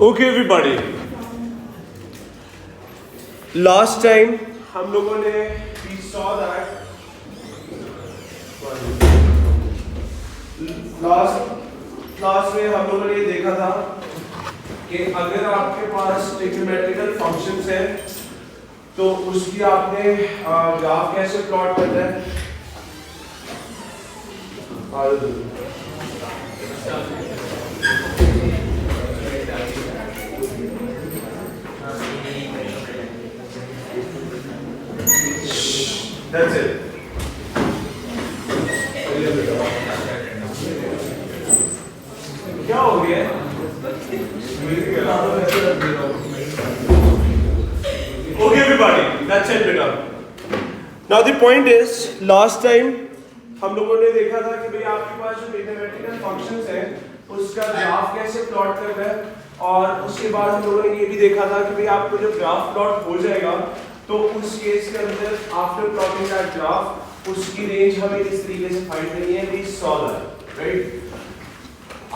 Okay everybody, last time हम लोगों ने we saw that लास्ट में हम लोगों ने ये देखा था कि अगर आपके पास ट्रिग्नोमेट्रिकल फंक्शंस हैं तो उसकी आपने ग्राफ कैसे प्लॉट करना है। That's it. क्या हो गया? Okay everybody, that's it बेटा. Now the point is, last time हम लोगों ने देखा था कि भाई आपके पास जो मैथमेटिकल फंक्शंस हैं उसका ग्राफ कैसे प्लॉट करना है, और उसके बाद हम लोगों ने ये भी देखा था कि भाई आपको जब ग्राफ प्लॉट हो जाएगा तो उस केस के अंदर आफ्टर प्लॉटिंग दैट ग्राफ उसकी रेंज हमें इस तरीके से फाइंड करनी है। We saw that right.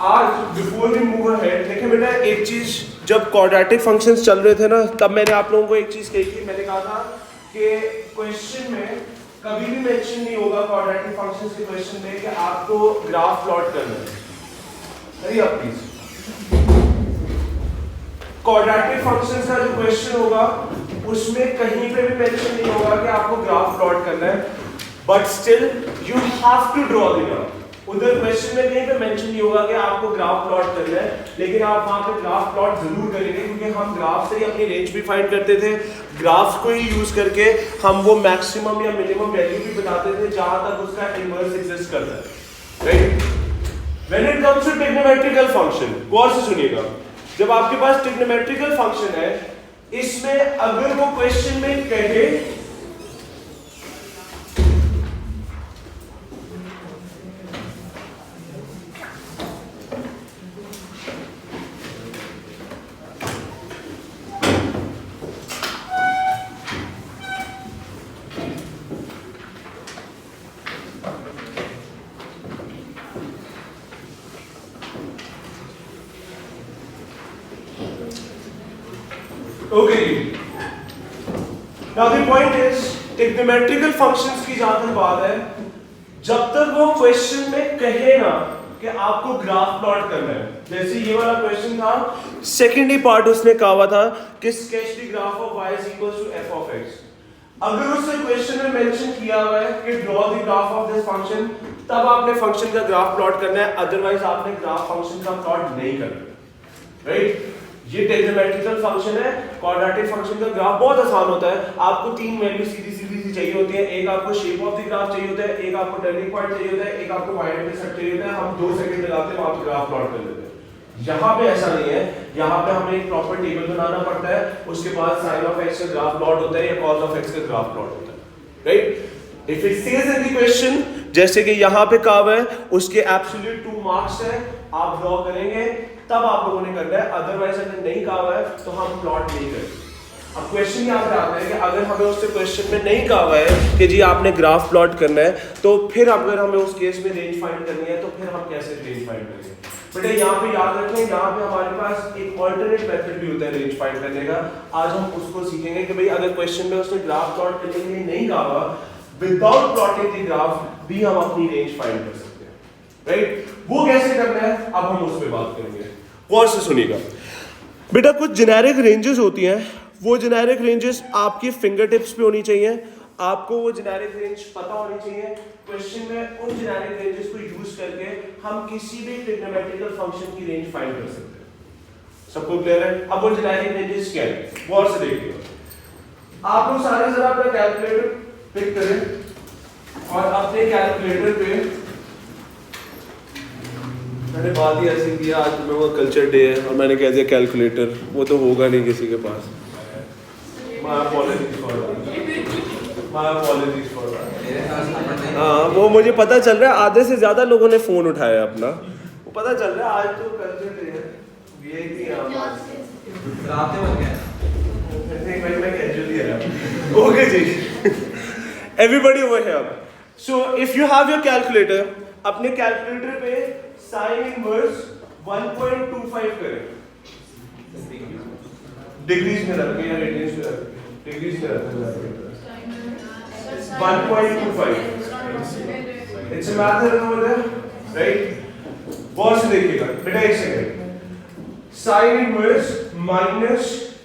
आज बिफोर वी मूव अहेड, देखिए बेटा एक चीज, जब क्वाड्रेटिक फंक्शंस चल रहे थे ना तब मैंने आप लोगों को एक चीज कही थी। मैंने कहा था कि क्वेश्चन में कभी भी मेंशन नहीं होगा क्वाड्रेटिक फंक्शंस के क्वेश्चन में कि आपको ग्राफ प्लॉट करना है। Hurry up please. Quadratic functions का जो क्वेश्चन होगा उसमें कहीं पे भी मेंशन नहीं होगा कि आपको ग्राफ प्लॉट करना है, but still you have to draw the graph. उधर क्वेश्चन में कहीं पे मेंशन नहीं होगा कि आपको ग्राफ प्लॉट करना है, लेकिन आप वहां पे ग्राफ प्लॉट जरूर करेंगे क्योंकि हम ग्राफ से ही अपनी रेंज भी फाइंड करते थे। ग्राफ को ही यूज करके हम वो मैक्सिमम या मिनिमम वैल्यू भी बताते थे जहां तक उसका इनवर्स एग्जिस्ट करता है, right. When it comes to trigonometrical function, गौर से सुनिएगा, जब आपके पास ट्रिग्नोमेट्रिकल फंक्शन है, इसमें अगर वो क्वेश्चन में कहे okay, now the point is trigonometrical functions की जहां तक बात है, जब तक वो क्वेश्चन में कहे ना कि आपको ग्राफ प्लॉट करना है, जैसे ये वाला क्वेश्चन था, सेकेंड ही पार्ट उसने कहा हुआ था कि sketch the graph of y is equal to f of x। अगर उसने क्वेश्चन में मेंशन किया हुआ है कि draw the graph of this function, तब आपने फंक्शन का ग्राफ प्लॉट करना है, अदरवाइज आपने ग्राफ फंक्शन का प्लॉट नहीं करना, राइट। ये ट्रिग्नोमेट्रिकल फंक्शन है। क्वाड्रेटिक फंक्शन का ग्राफ बहुत आसान होता है। आपको तीन वैल्यू सीधी सीधी सी चाहिए होती है, एक आपको शेप ऑफ द ग्राफ चाहिए होता है, एक आपको टर्निंग पॉइंट चाहिए होता है, एक आपको वाई इंटरसेप्ट चाहिए होता है। हम 2 सेकंड लगाते हैं, आप ग्राफ प्लॉट कर लेते हैं। यहाँ पे ऐसा नहीं है, यहाँ पे हमें एक प्रॉपर टेबल बनाना पड़ता है, उसके बाद साइन ऑफ एक्स का ग्राफ प्लॉट होता है या कॉस ऑफ एक्स का ग्राफ प्लॉट होता है, right. If it says in the question, जैसे कि यहाँ पे कहा हुआ है, उसके एब्सोल्यूट 2 मार्क्स है, आप ड्रॉ करेंगे तब आप लोगों ने करना है, अदरवाइज अगर नहीं कहा हुआ है तो हम प्लॉट नहीं करेंगे। अब क्वेश्चन याद रखते हैं कि अगर हमें उससे क्वेश्चन में नहीं कहा हुआ है कि जी आपने ग्राफ प्लॉट करना है, तो फिर अगर हमें उस केस में रेंज फाइंड करनी है तो फिर हम कैसे रेंज फाइंड करेंगे। बेटा यहाँ पे याद रखें, यहाँ पे हमारे पास एक ऑल्टरनेट मेथड भी होता है रेंज फाइंड करने का। आज हम उसको सीखेंगे कि भाई अगर क्वेश्चन में उसने ग्राफ प्लॉट करने के लिए नहीं कहा हुआ, विदाउट प्लॉटिंग द ग्राफ भी हम अपनी रेंज फाइंड कर सकते हैं, राइट। वो कैसे करना है अब हम उस पर बात करेंगे। गौर से सुनिएगा बेटा, कुछ जेनेरिक रेंजेस होती हैं, वो जेनेरिक रेंजेस आपकी फिंगर टिप्स पे होनी चाहिए, आपको वो जेनेरिक रेंज पता होनी चाहिए। क्वेश्चन में उन जेनेरिक रेंजेस को यूज करके हम किसी भी ट्रिग्नोमेट्रिकल फंक्शन की रेंज फाइंड कर सकते हैं। सबको क्लियर है? अब वो जेनेरिक रेंजेस क्या है, गौर से देखिएगा। आप लोग सारे जरा अपना कैलकुलेटर पिक करें और अपने कैलकुलेटर पे, मैंने बात ही ऐसी किया, आज में वो कल्चर डे है और मैंने कह दिया कैलकुलेटर, वो तो होगा नहीं किसी के पास। हाँ, वो मुझे पता चल रहा है, आधे से ज्यादा लोगों ने फोन उठाया अपना, वो पता चल रहा है आज तो कल्चर डे है। ओके जी, everybody over here. So if you have your calculator, अपने कैलकुलेटर पे साइन इनवर्स 1.25 करें। डिग्रीज में रख के या रेडियंस में रख के, डिग्रीज में रख के 1.25 it's a method over there, right. गौर से देखिएगा बेटा, एक सेकंड, साइन इनवर्स माइनस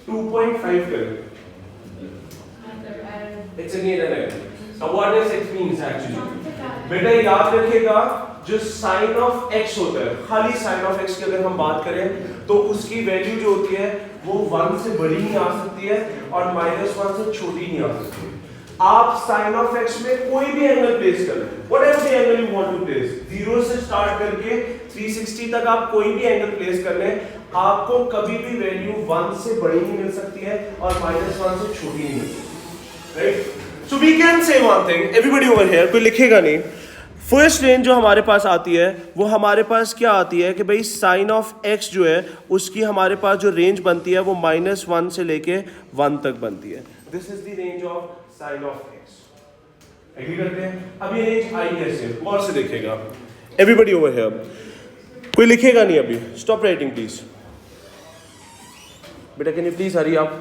2.5 करें, इट्स अगेन एन एंगल। अब what does it means actually बेटा, याद रखिएगा जो साइन ऑफ x होता है, खाली साइन ऑफ x की अगर हम बात करें तो उसकी वैल्यू जो होती है वो 1 से बड़ी नहीं आ सकती है और -1 से छोटी नहीं आ सकती है। आप साइन ऑफ x में कोई भी एंगल प्लेस कर लें, whatever the angle you want to place, 0 से स्टार्ट करके 360 तक आप कोई भी एंगल प्लेस कर लें, आपको कभी भी वैल्यू 1 से बड़ी नहीं मिल सकती है और -1 से छोटी नहीं मिल सकती, right. So we can say one thing, everybody over here, कोई लिखेगा नहीं। फर्स्ट रेंज जो हमारे पास आती है वो हमारे पास क्या आती है कि भाई साइन ऑफ x जो है उसकी हमारे पास जो रेंज बनती है वो -1 से लेके 1 तक बनती है। This is the range of sine of x। Agree करते हैं? अब ये रेंज आई कैसे, गौर से देखिएगा एवरीबॉडी ओवर हियर, कोई लिखेगा नहीं अभी, स्टॉप राइटिंग प्लीज। बेटा कैन यू प्लीज हरी आप।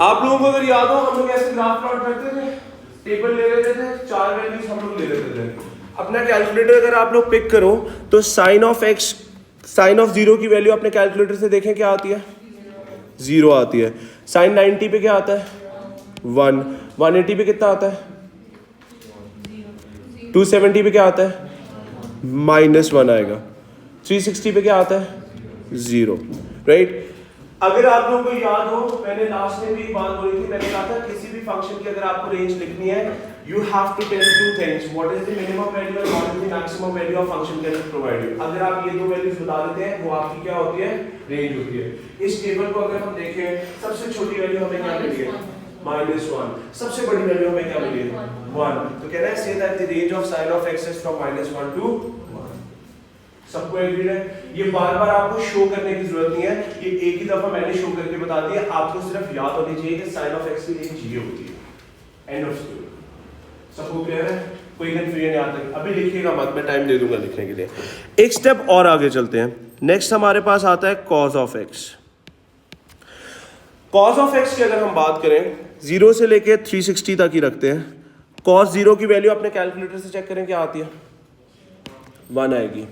आप लोगों को अगर याद हो हम लोग ऐसे ग्राफ प्लॉट करते थे, टेबल ले लेते थे, 4 वैल्यूज हम लोग ले लेते थे। अपना कैलकुलेटर अगर आप लोग पिक करो तो sine of x, sine of 0 की वैल्यू अपने कैलकुलेटर से देखें क्या आती है, 0 आती है। साइन 90 पे क्या आता है, 1। 180 पे कितना आता है, 270 पे क्या आता है, -1 आएगा। 360 पे क्या आता है, 0, राइट। अगर आप लोगों को याद हो, मैंने लास्ट में भी एक बात बोली थी, मैंने कहा था किसी भी फंक्शन की अगर आपको रेंज लिखनी है, you have to tell two things, what is the minimum value और what is the maximum value of function can provide you. अगर आप ये दो वैल्यूज बता देते हैं वो आपकी क्या होती है, रेंज होती है। इस टेबल को अगर हम देखें, सबसे छोटी वैल्यू हमें क्या मिली है, -1, सबसे बड़ी वैल्यू हमें क्या मिली है, 1। तो can I say that the range of sine of x is from -1 to 1। सबको एग्रीड है? ये बार बार आपको शो करने की जरूरत नहीं है, ये एक ही दफा मैंने शो करके बता दिया, आपको सिर्फ याद होनी चाहिए कि साइन ऑफ x की रेंज ये होती है। End of story. सबको क्लियर है? कोई कंफ्यूजन यहाँ तक? अभी लिखिएगा मत, मैं टाइम दे दूंगा लिखने के लिए। एक स्टेप और आगे चलते हैं। नेक्स्ट हमारे पास आता है cos of x। cos of x की अगर हम बात करें 0 से लेके 360 तक ही रखते हैं। cos 0 की वैल्यू अपने कैलकुलेटर से चेक करें क्या आती है, 1 आएगी।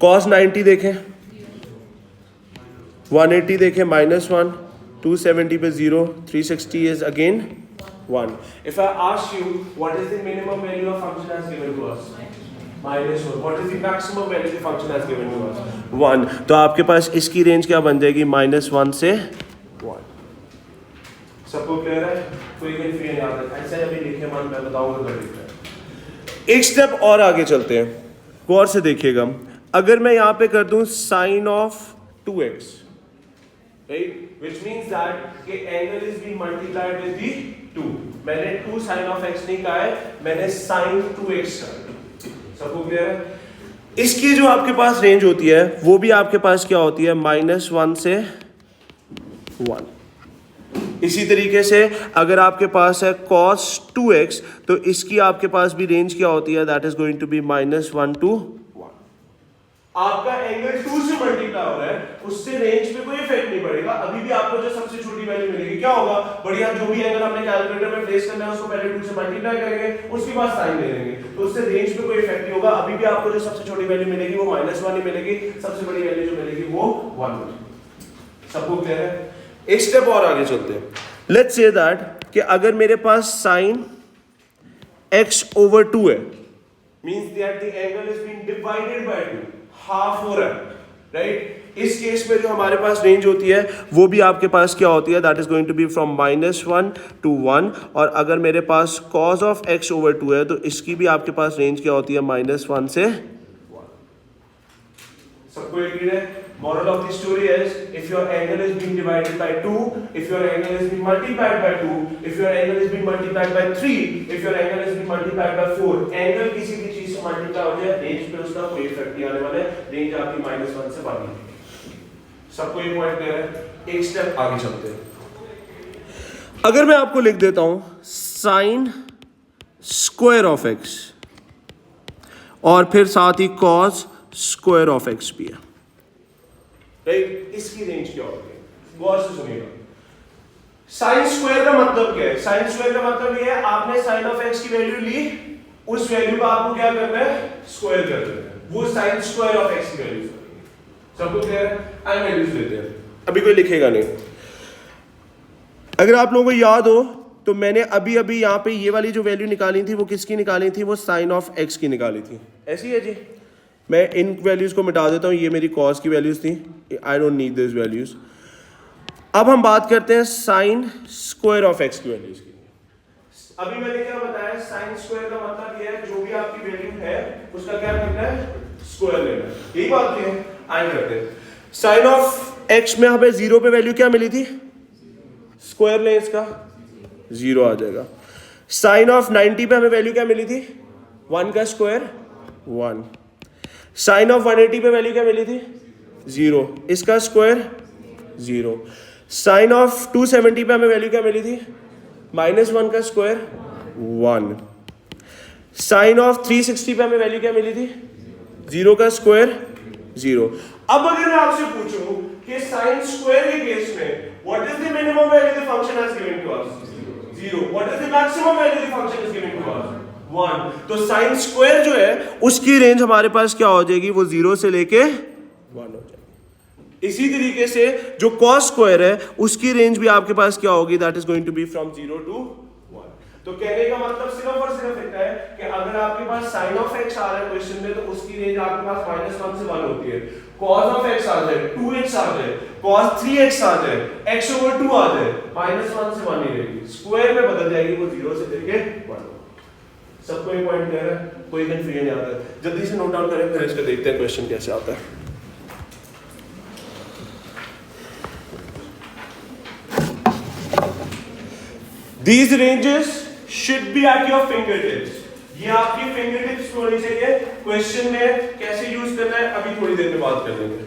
cos 90 देखें, 180 देखें, -1, 270 पे 0, 360 is again 1. If I ask you what is the minimum value of function as given to us, -1. What is the maximum value the function has given to us, 1. तो आपके पास इसकी रेंज क्या बन जाएगी, -1 से 1। सबको क्लियर है? कोई कंफ्यूजन याद है? ऐसे अभी लिखे मन मैं बताऊंगा कर लिखना। एक स्टेप और आगे चलते हैं, गौर से देखिएगा। अगर मैं यहां पे कर दूं sine of 2x, right, which means that के angle is being multiplied with the 2। मैंने 2 साइन ऑफ x नहीं कहा है, मैंने साइन 2x कहा। सबको क्लियर है? इसकी जो आपके पास रेंज होती है वो भी आपके पास क्या होती है, -1 से 1। इसी तरीके से अगर आपके पास है cos 2x तो इसकी आपके पास भी रेंज क्या होती है, that is going to be -1 to 1। आपका एंगल 2 से मल्टीप्लाई हो रहा है, उससे रेंज पे कोई इफेक्ट नहीं पड़ेगा। अभी भी आपको जो सबसे छोटी वैल्यू मिलेगी क्या होगा, बढ़िया, जो भी एंगल आपने कैलकुलेटर में प्लेस करना है उसको पहले 2 से मल्टीप्लाई करेंगे, उसके बाद साइन ले लेंगे, तो उससे रेंज पे कोई इफेक्ट नहीं होगा। अभी भी आपको जो सबसे छोटी वैल्यू मिलेगी वो -1 ही मिलेगी, सबसे बड़ी वैल्यू जो मिलेगी वो 1 मिलेगी। सबको क्लियर है? एक स्टेप और आगे चलते हैं। लेट्स से दैट कि अगर मेरे पास साइन x/2 है, means that the angle is being divided by 2, half हो रहा है, राइट। इस केस में जो हमारे पास रेंज होती है वो भी आपके पास क्या होती है, that is going to be from -1 to 1। और अगर मेरे पास cos ऑफ x/2 है तो इसकी भी आपके पास रेंज क्या होती है, -1 से 1। सबको एग्री है? Moral of the story is, if your angle is being divided by 2, if your angle is being multiplied by 2, if your angle is being multiplied by 3, if your angle is being multiplied by 4, angle किसी भी चीज से multiply हो जाए, range पे उसका कोई effect नहीं आने वाला है, रेंज आपकी -1 से 1 है। सबको ये पॉइंट क्लियर है? एक स्टेप आगे चलते हैं। अगर मैं आपको लिख देता हूं साइन स्क्वायर ऑफ एक्स और फिर साथ ही कॉस स्क्वायर ऑफ एक्स भी है, राइट? इसकी रेंज क्या होगी? गौर से सुनिएगा। साइन स्क्वायर का मतलब क्या है? साइन स्क्वायर का मतलब ये है आपने साइन ऑफ एक्स की वैल्यू ली, उस वैल्यू का आपको क्या करना है? स्क्वायर कर देना है, वो साइन स्क्वायर ऑफ एक्स की वैल्यू। सबको क्लियर है? आई वैल्यूज लेते हैं, अभी कोई लिखेगा नहीं। अगर आप लोगों को याद हो तो मैंने अभी अभी यहाँ पे ये वाली जो वैल्यू निकाली थी वो किसकी निकाली थी? वो साइन ऑफ एक्स की निकाली थी। ऐसी है जी। मैं इन वैल्यूज को मिटा देता हूँ, ये मेरी कॉस की वैल्यूज थी, I don't need this values. अब हम बात करते हैं साइन स्क्वायर ऑफ एक्स की वैल्यूज की। अभी मैंने क्या बताया? साइन स्क्वायर का मतलब ये है जो भी आपकी वैल्यू है उसका क्या करना है? स्क्वायर लेना है। यही बात है, आगे करते हैं। साइन ऑफ एक्स में हमें 0 पे वैल्यू क्या मिली थी? स्क्वायर ले इसका, 0 आ जाएगा। साइन ऑफ 90 पे हमें वैल्यू क्या मिली थी? 1 का स्क्वायर 1। साइन ऑफ 180 पे वैल्यू क्या मिली थी? 0, इसका स्क्वायर 0। साइन ऑफ 270 पे हमें वैल्यू क्या मिली थी? -1 का स्क्वायर 1। साइन ऑफ 360 पे हमें वैल्यू क्या मिली थी? 0 का स्क्वायर 0। अब अगर मैं आपसे पूछूं कि साइन स्क्वायर के केस में what is the minimum value the function has given to us? 0। What is the maximum value the function is given to us? 1। तो साइन स्क्वायर जो है उसकी रेंज हमारे पास क्या हो जाएगी? वो 0 से लेके 1 हो जाएगी। इसी तरीके से जो कॉस स्क्वायर है उसकी रेंज भी आपके पास क्या होगी? That is going to be from 0 to 1। तो कहने का मतलब सिर्फ और सिर्फ इतना है कि अगर आपके पास साइन ऑफ एक्स आ रहा है क्वेश्चन में तो उसकी रेंज आपके पास -1 से 1 होती है। कॉस ऑफ एक्स आ जाए, 2x आ जाए, कॉस 3x आ जाए, x/2 आ जाए, -1 से 1 ही रहेगी, स्क्वायर में बदल जाएगी, वो 0 से लेके 1। सबको एक पॉइंट क्लियर है? कोई कंफ्यूजन नहीं आता है? जल्दी से नोट डाउन करें, फिर इसका देखते हैं क्वेश्चन कैसे आता है। These ranges should be at your fingertips. ये आपकी fingertips पे होनी चाहिए। क्वेश्चन में कैसे यूज करना है अभी थोड़ी देर में बात कर लेंगे।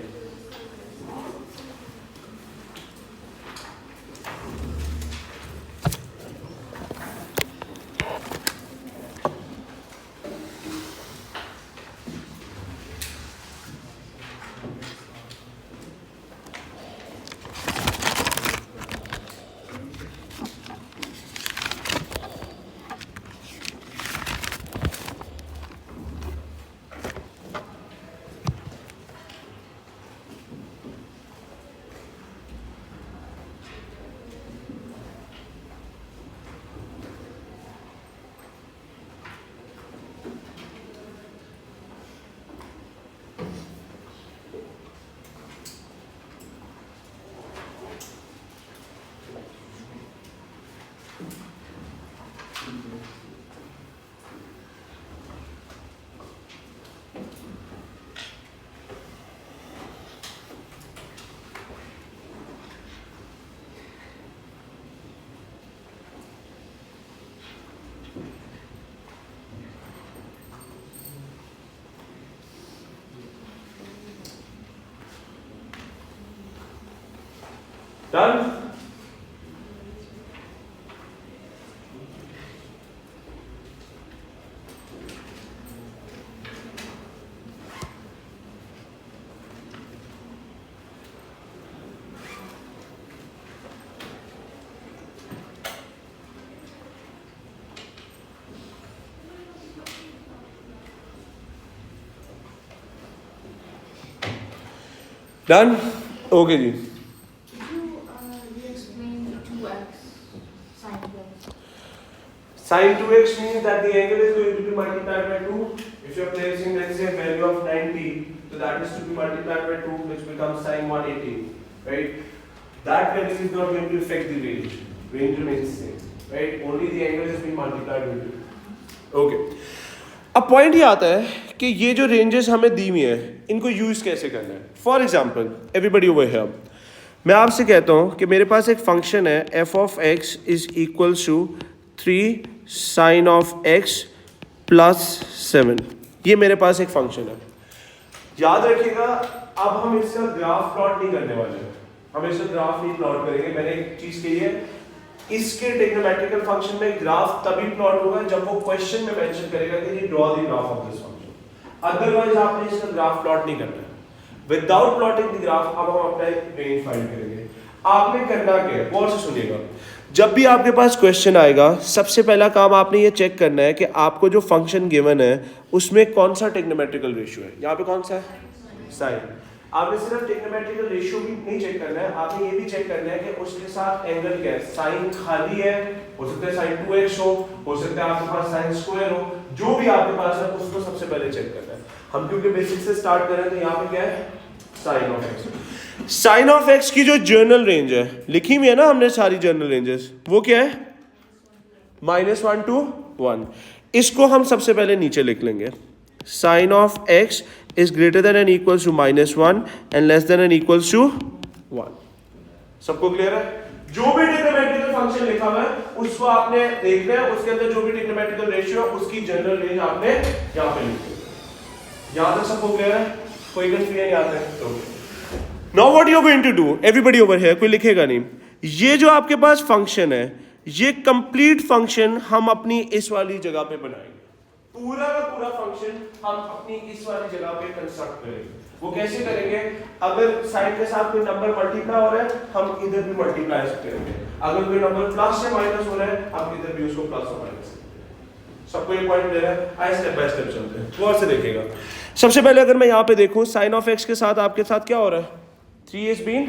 Done? Done? Okay ji. Sin 2x means that the angle is going to be multiplied by 2. If you are placing, let's say, value of 90, so that is to be multiplied by 2, which becomes sin 180, right? That value is not going to affect the range. Range remains the same, right? Only the angle is being multiplied by 2. Okay. अब point ये आता है कि ये जो ranges हमें दी हुई हैं इनको यूज कैसे करना है। For example, everybody over here, मैं आपसे कहता हूँ कि मेरे पास एक फंक्शन है f of x is equals to 3 sin of x plus 7, ये मेरे पास एक फंक्शन है, याद रखिएगा। अब हम इसका ग्राफ प्लॉट नहीं करने वाले, हम इसका ग्राफ नहीं प्लॉट करेंगे। मैंने एक चीज कही है, इसके ट्रिग्नोमेट्रिकल फंक्शन में ग्राफ तभी प्लॉट होगा जब वो क्वेश्चन में मेंशन करेगा कि draw the graph of this function. Otherwise आपने इसका ग्राफ प्लॉट नहीं करना है। विदाउट प्लॉटिंग द ग्राफ अब हम अपना रेंज फाइंड करेंगे। आपने करना क्या है, गौर से सुनिएगा। जब भी आपके पास क्वेश्चन आएगा, सबसे पहला काम आपने ये चेक करना है कि आपको जो फंक्शन गिवन है उसमें कौन सा ट्रिग्नोमेट्रिकल रेशियो है। यहाँ पे कौन सा है, साइन। आपने सिर्फ ट्रिग्नोमेट्रिकल रेशियो भी नहीं चेक करना है, आपने ये भी चेक करना है कि उसके साथ एंगल क्या है। साइन खाली है, हो सकता है साइन 2x हो सकता है आपके पास साइन स्क्वायर हो, जो भी आपके पास है उसको सबसे पहले चेक करना है। हम क्योंकि बेसिक से स्टार्ट कर रहे हैं तो यहाँ पे क्या है, sine of x. Sine of x की जो जर्नल रेंज है लिखी हुई है ना हमने सारी जर्नल रेंजेस, वो क्या है, -1 to 1। इसको हम सबसे पहले नीचे लिख लेंगे। Sine of x is greater than and equals to -1 and less than and equals to 1। सबको क्लियर है? जो भी ट्रिग्नोमेट्रिकल फंक्शन लिखा हुआ है उसको आपने देखना है, उसके अंदर जो भी ट्रिग्नोमेट्रिकल रेशियो है उसकी जनरल रेंज आपने यहाँ पे लिखी है। यहां तक सबको क्लियर है? कोई कंफ्यूजन नहीं आता है तो now what you are going to do, everybody over here, कोई लिखेगा नहीं। ये जो आपके पास फंक्शन है, ये कंप्लीट फंक्शन हम अपनी इस वाली जगह पे बनाएंगे। पूरा का पूरा फंक्शन हम अपनी इस वाली जगह पे कंस्ट्रक्ट करेंगे। वो कैसे करेंगे, अगर साइन के साथ कोई नंबर मल्टीप्लाई हो रहा है हम इधर भी मल्टीप्लाई करेंगे, अगर कोई नंबर प्लस या माइनस हो रहा है हम इधर भी उसको प्लस और माइनस। सबको ये पॉइंट ले रहा है? आइए स्टेप बाय स्टेप चलते हैं, गौर से देखिएगा। सबसे पहले अगर मैं यहाँ पे देखूं, साइन ऑफ एक्स के साथ आपके साथ क्या हो रहा है, 3 is being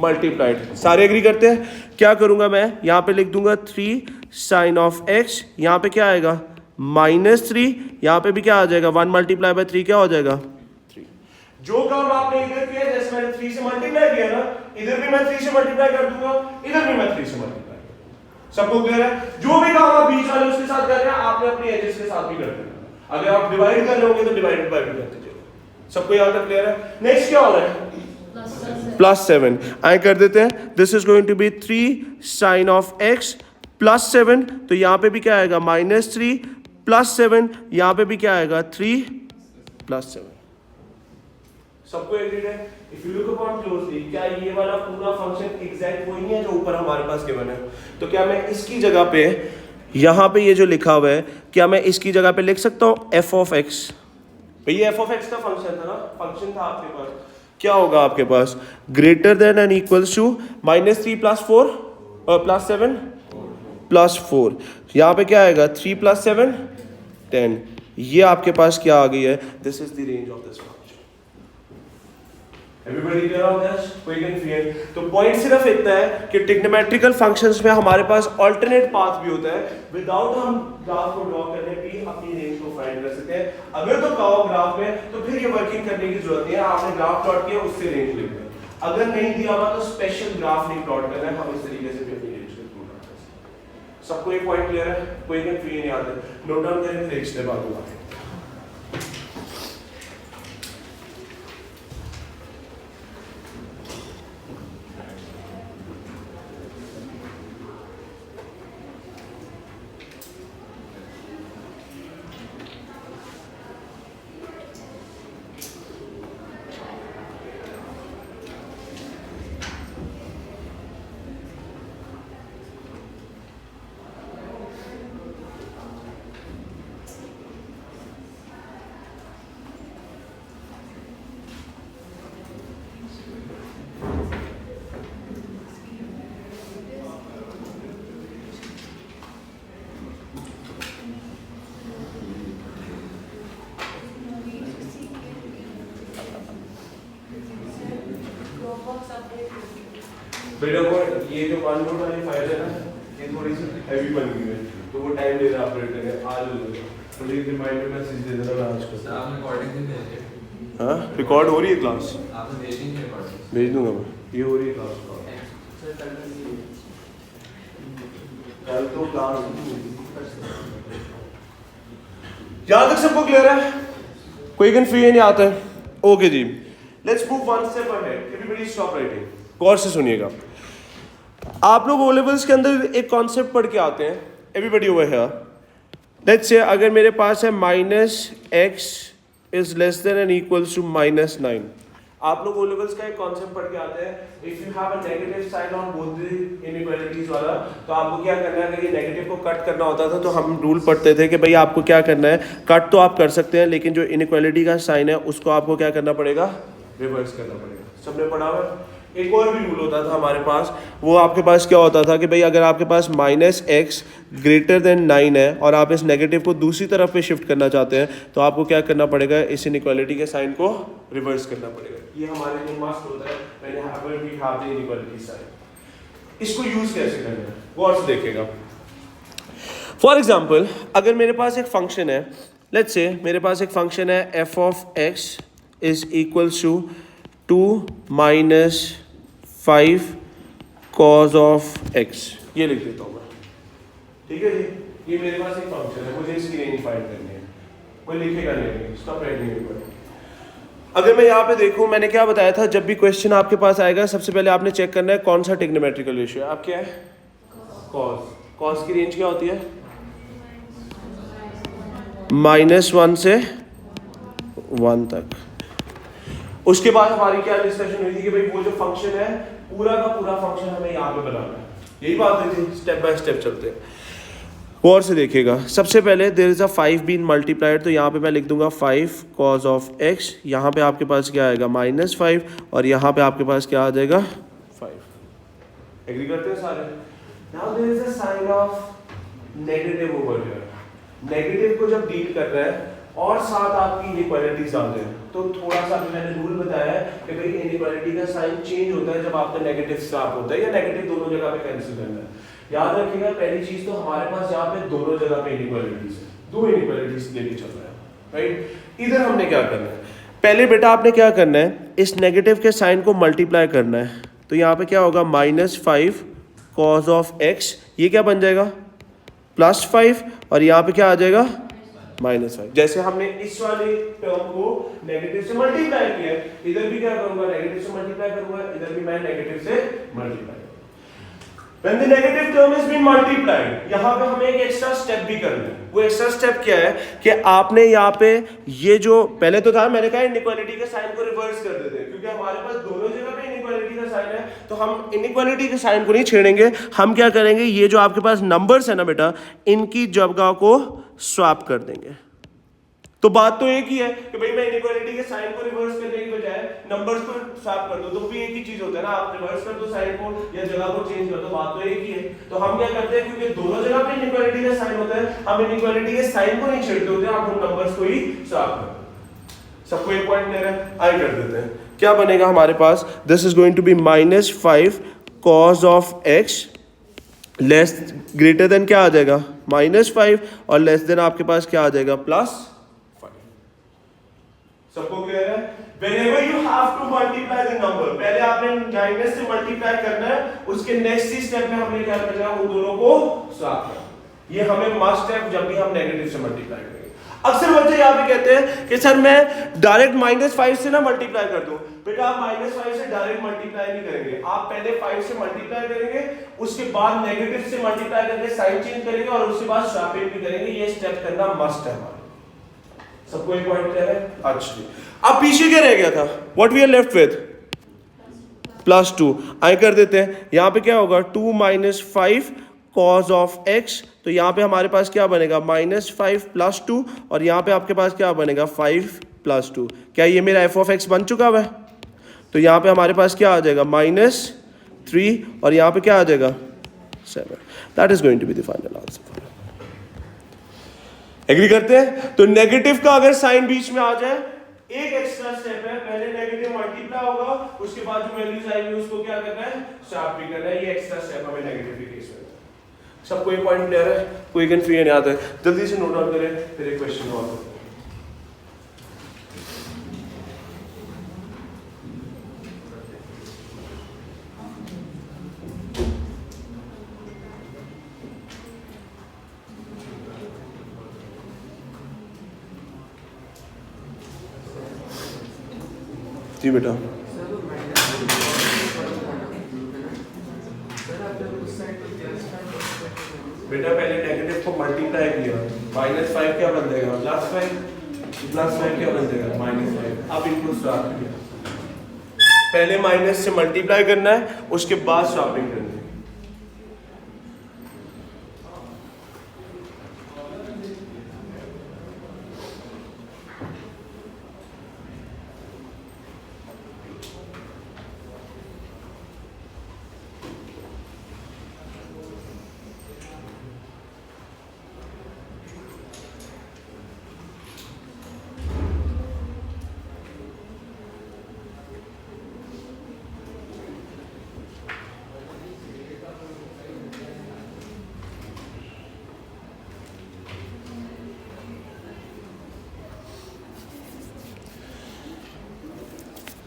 multiplied। सारे एग्री करते हैं? क्या करूंगा मैं, यहाँ पे लिख दूंगा 3 साइन ऑफ एक्स, यहाँ पे क्या आएगा -3, यहाँ पे भी क्या आ जाएगा 1 मल्टीप्लाई बाय 3 क्या हो जाएगा 3। जो काम आपने इधर किया, जैसे मैंने 3 से मल्टीप्लाई किया ना, इधर भी मैं 3 से मल्टीप्लाई कर दूंगा, इधर भी मैं 3 से मल्टीप्लाई। सबको क्लियर है? जो भी काम आप बीच वाले उसके साथ कर रहे हैं आपने अपने एजेस के साथ भी कर देना। अगर आप डिवाइड कर रहे होंगे तो डिवाइडेड बाय भी करते जाइए। सबको यहाँ तक क्लियर है? नेक्स्ट क्या हो रहा है, +7। आए कर देते हैं, this is going to be 3 sine of x +7, तो यहाँ पे भी क्या आएगा -3 +7, यहाँ पे भी क्या आएगा 3 +7। सबको एग्रीड है? If you look upon closely, क्या ये वाला पूरा फंक्शन एग्जैक्ट वही है जो ऊपर हमारे पास गिवन है? तो क्या मैं इसकी जगह पे, यहाँ पे ये जो लिखा हुआ है, क्या मैं इसकी जगह पे लिख सकता हूँ f ऑफ x? ये f ऑफ x का फंक्शन था ना, फंक्शन था आपके पास, क्या होगा आपके पास, greater than and equals to -3 +4 और +7 +4। यहाँ पे क्या आएगा 3 + 7 10। ये आपके पास क्या आ गई है, this is the range of this function. Everybody clear on this? कोई कंफ्यूजन? तो पॉइंट सिर्फ इतना है कि ट्रिग्नोमेट्रिकल फंक्शंस में हमारे पास अल्टरनेट पाथ भी होता है, विदाउट हम ग्राफ को ड्रॉ करने भी अपनी रेंज को फाइंड कर सकते हैं। अगर तो कहो ग्राफ में तो फिर ये वर्किंग करने की जरूरत नहीं है, आपने ग्राफ प्लॉट किया उससे रेंज लिख दें। अगर नहीं दिया हुआ तो स्पेशल ग्राफ नहीं प्लॉट करना है, हम इस तरीके से भी अपनी रेंज को प्लॉट कर सकते हैं। सबको एक पॉइंट क्लियर है? कोई कंफ्यूजन नहीं आता? नोट डाउन करें, नेक्स्ट स्टेप आगे बढ़ते हैं। बेटा वो ये जो 1 नोट वाली फाइल है ना, ये थोड़ी सी हैवी बन गई है, तो वो टाइम ले रहा है ऑपरेट करने। आज मुझे एक रिमाइंडर मैसेज दे देना आज को। सर आपने रिकॉर्डिंग भी भेजी? हां, रिकॉर्ड हो रही है क्लास? आपने भेजी है रिकॉर्डिंग? भेज दूंगा मैं, ये हो रही है क्लास। सर कल तो क्लास यहां तक सबको क्लियर है? कोई कंफ्यूजन नहीं आता है? ओके जी, let's move one step ahead. Everybody stop writing, गौर से सुनिएगा। आप लोग ओ लेवल्स के अंदर एक कॉन्सेप्ट पढ़ के आते हैं, everybody over here, let's say अगर मेरे पास है -x is less than and equals to -9, आप लोग ओ लेवल्स का एक कॉन्सेप्ट पढ़ के आते हैं, if you have a negative sign on both the inequalities वाला, तो आपको क्या करना है, अगर ये नेगेटिव को कट करना होता था तो हम रूल पढ़ते थे कि भाई आपको क्या करना है, कट तो आप कर सकते हैं लेकिन जो इनइक्वालिटी का साइन है उसको आपको क्या करना पड़ेगा, रिवर्स करना पड़ेगा। सबने पढ़ा हुआ है। एक और भी रूल होता था हमारे पास, वो आपके पास क्या होता था कि भाई अगर आपके पास -x ग्रेटर देन 9 है और आप इस नेगेटिव को दूसरी तरफ पे शिफ्ट करना चाहते हैं तो आपको क्या करना पड़ेगा, इस इनइक्वालिटी के साइन को रिवर्स करना पड़ेगा। ये हमारे लिए मस्ट होता है when we have the inequality sign. इसको यूज कैसे करना है वो और से देखेगा। फॉर एग्जाम्पल अगर मेरे पास एक फंक्शन है, लेट्स से मेरे पास एक फंक्शन है f of x is equals to 2 - 5 cos of x, ये लिख देता हूँ मैं, ठीक है जी। ये मेरे पास एक फंक्शन है, मुझे इसकी रेंज फाइंड करनी है, कोई लिखेगा नहीं, स्टॉप राइटिंग। अगर मैं यहाँ पे देखूँ, मैंने क्या बताया था, जब भी क्वेश्चन आपके पास आएगा सबसे पहले आपने चेक करना है कौन सा ट्रिग्नोमेट्रिकल रेशियो है। आप क्या है, cos। cos की रेंज क्या होती है, -1 से 1 तक। उसके बाद हमारी क्या डिस्कशन हुई थी कि भाई वो जो फंक्शन है पूरा का पूरा फंक्शन हमें यहाँ पे बनाना है, यही बात हुई थी। स्टेप बाय स्टेप चलते हैं, और से देखिएगा। सबसे पहले there is a 5 been multiplied, तो यहाँ पे मैं लिख दूंगा 5 cos of x, यहाँ पे आपके पास क्या आएगा -5 और यहाँ पे आपके पास क्या आ जाएगा 5। एग्री करते हैं सारे। Now there is a sign of negative over here. Negative को जब डील कर रहे हैं और साथ आपकी इनइक्वालिटीज आ जाए तो थोड़ा सा मैंने रूल बताया है कि भाई इनइक्वालिटी का साइन चेंज होता है जब आपका नेगेटिव स्टॉप होता है या नेगेटिव दोनों जगह पे कैंसिल करना है। याद रखिएगा पहली चीज तो हमारे पास यहाँ पे दोनों जगह पे इनइक्वालिटीज है, दो इनइक्वालिटीज लेके चल रहा है, राइट। इधर हमने क्या करना है, पहले बेटा आपने क्या करना है, इस नेगेटिव के साइन को मल्टीप्लाई करना है। तो यहाँ पे क्या होगा -5 cos of x, ये क्या बन जाएगा +5 और यहाँ पे क्या आ जाएगा -5। जैसे हमने इस वाले टर्म को नेगेटिव से मल्टीप्लाई किया, इधर भी क्या करूंगा, नेगेटिव से मल्टीप्लाई करूंगा, इधर भी मैं नेगेटिव से multiply. When the negative term has been multiplied, यहाँ पे हमें एक एक्स्ट्रा स्टेप भी करना है। वो एक्स्ट्रा स्टेप क्या है कि आपने यहाँ पे ये जो पहले तो था, मैंने कहा इनइक्वालिटी के साइन को रिवर्स कर देते हैं क्योंकि हमारे पास दोनों जगह पे इनइक्वालिटी का साइन है, तो हम इनइक्वालिटी के साइन को नहीं छेड़ेंगे। हम क्या करेंगे, ये जो आपके पास नंबर्स है ना बेटा, इनकी जगह को स्वैप कर देंगे। तो बात तो एक ही है कि भाई मैं इनइक्वालिटी के साइन को रिवर्स करने की बजाय नंबर्स को स्वैप कर दो, तो भी एक ही चीज होता है ना, आप रिवर्स कर दो साइन को या जगह को चेंज कर दो, बात तो एक ही है। तो हम क्या करते हैं, क्योंकि दोनों जगह पे इनइक्वालिटी का साइन होता है, हम इनइक्वालिटी के साइन को नहीं छेड़ते होते, हम उन नंबर्स को ही स्वैप करते हैं। सबको एक पॉइंट ले रहे हैं, आगे कर देते हैं। क्या बनेगा हमारे पास, this is going to be -5 cos of x less greater than क्या आ जाएगा -5 और लेस देन आपके पास क्या आ जाएगा +5। सबको क्लियर है। Whenever you have to multiply the number, पहले आपने माइनस से मल्टीप्लाई करना है, उसके नेक्स्ट ही स्टेप में हमने क्या करना है, उन दोनों को स्वैप करना। ये हमें मस्ट है जब भी हम नेगेटिव से मल्टीप्लाई करेंगे। अक्सर बच्चे यहाँ पे कहते हैं कि सर मैं डायरेक्ट -5 से ना मल्टीप्लाई कर दूं। बेटा आप -5 से डायरेक्ट मल्टीप्लाई नहीं करेंगे, आप पहले 5 से मल्टीप्लाई करेंगे, उसके बाद नेगेटिव से मल्टीप्लाई करके साइन चेंज करेंगे और उसके बाद स्वैपिंग भी करेंगे। ये स्टेप करना मस्ट है हमारा। सबको एक पॉइंट क्लियर है। अच्छा अब पीछे क्या रह गया था, what we are left with +2। आए कर देते हैं, यहाँ पे क्या होगा 2 - 5 cos of x, तो यहाँ पे हमारे पास क्या बनेगा -5 + 2 और यहाँ पे आपके पास क्या बनेगा 5 + 2। क्या ये मेरा f of x बन चुका है? तो यहाँ पे हमारे पास क्या आ जाएगा -3 और यहाँ पे क्या आ जाएगा 7। That is going to be the final answer. Agree करते हैं? तो नेगेटिव का अगर साइन बीच में आ जाए, एक एक्स्ट्रा स्टेप है, पहले नेगेटिव मल्टीप्लाई होगा, उसके बाद जो वैल्यूज आएंगी उसको क्या करना है, स्वैप भी करना है। ये एक्स्ट्रा स्टेप हमें नेगेटिव के केस में। सबको एक पॉइंट क्लियर है? कोई कंफ्यूजन याद है? जल्दी से नोट डाउन करें, फिर एक क्वेश्चन और करते हैं। जी बेटा। बेटा पहले नेगेटिव को मल्टीप्लाई किया, -5 क्या बन जाएगा, +5 क्या बन जाएगा, -5। अब इनको स्वैप किया, पहले माइनस से मल्टीप्लाई करना है, उसके बाद स्वैपिंग करनी है।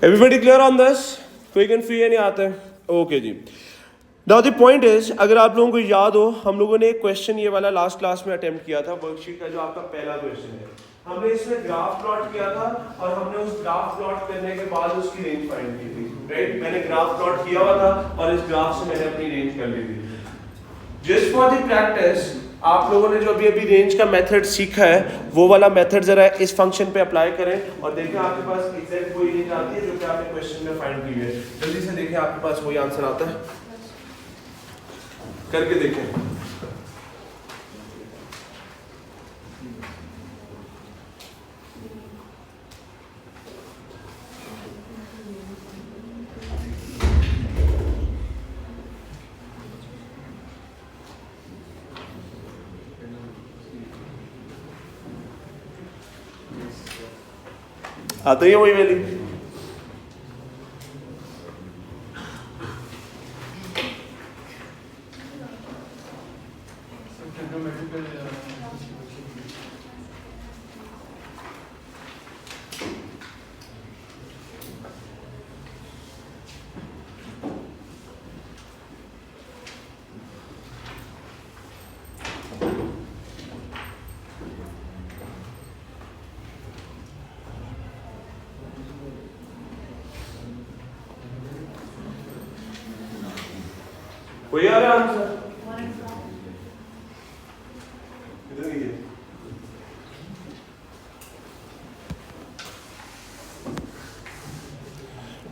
Everybody clear on this? कोई कंफ्यूजन नहीं आता है? ओके जी। Now the point is, अगर आप लोगों को याद हो, हम लोगों ने एक क्वेश्चन ये वाला लास्ट क्लास में अटेम्प्ट किया था, वर्कशीट का जो आपका पहला क्वेश्चन है। हमने इसमें ग्राफ प्लॉट किया था और हमने उस ग्राफ प्लॉट करने के बाद उसकी रेंज फाइंड की थी, राइट? मैंने ग्राफ प्लॉट किया हुआ था और इस ग्राफ से मैंने अपनी रेंज कर ली थी। जस्ट फॉर द प्रैक्टिस, आप लोगों ने जो अभी रेंज का मेथड सीखा है, वो वाला मेथड जरा इस फंक्शन पे अप्लाई करें और देखें आपके पास एग्जैक्ट वही रेंज आती है जो कि आपने क्वेश्चन में फाइंड की है। जल्दी से देखें आपके पास वही आंसर आता है, करके देखें। आता ही है वही वैल्यू। कोई आ रहा है आंसर? इधर लीजिए।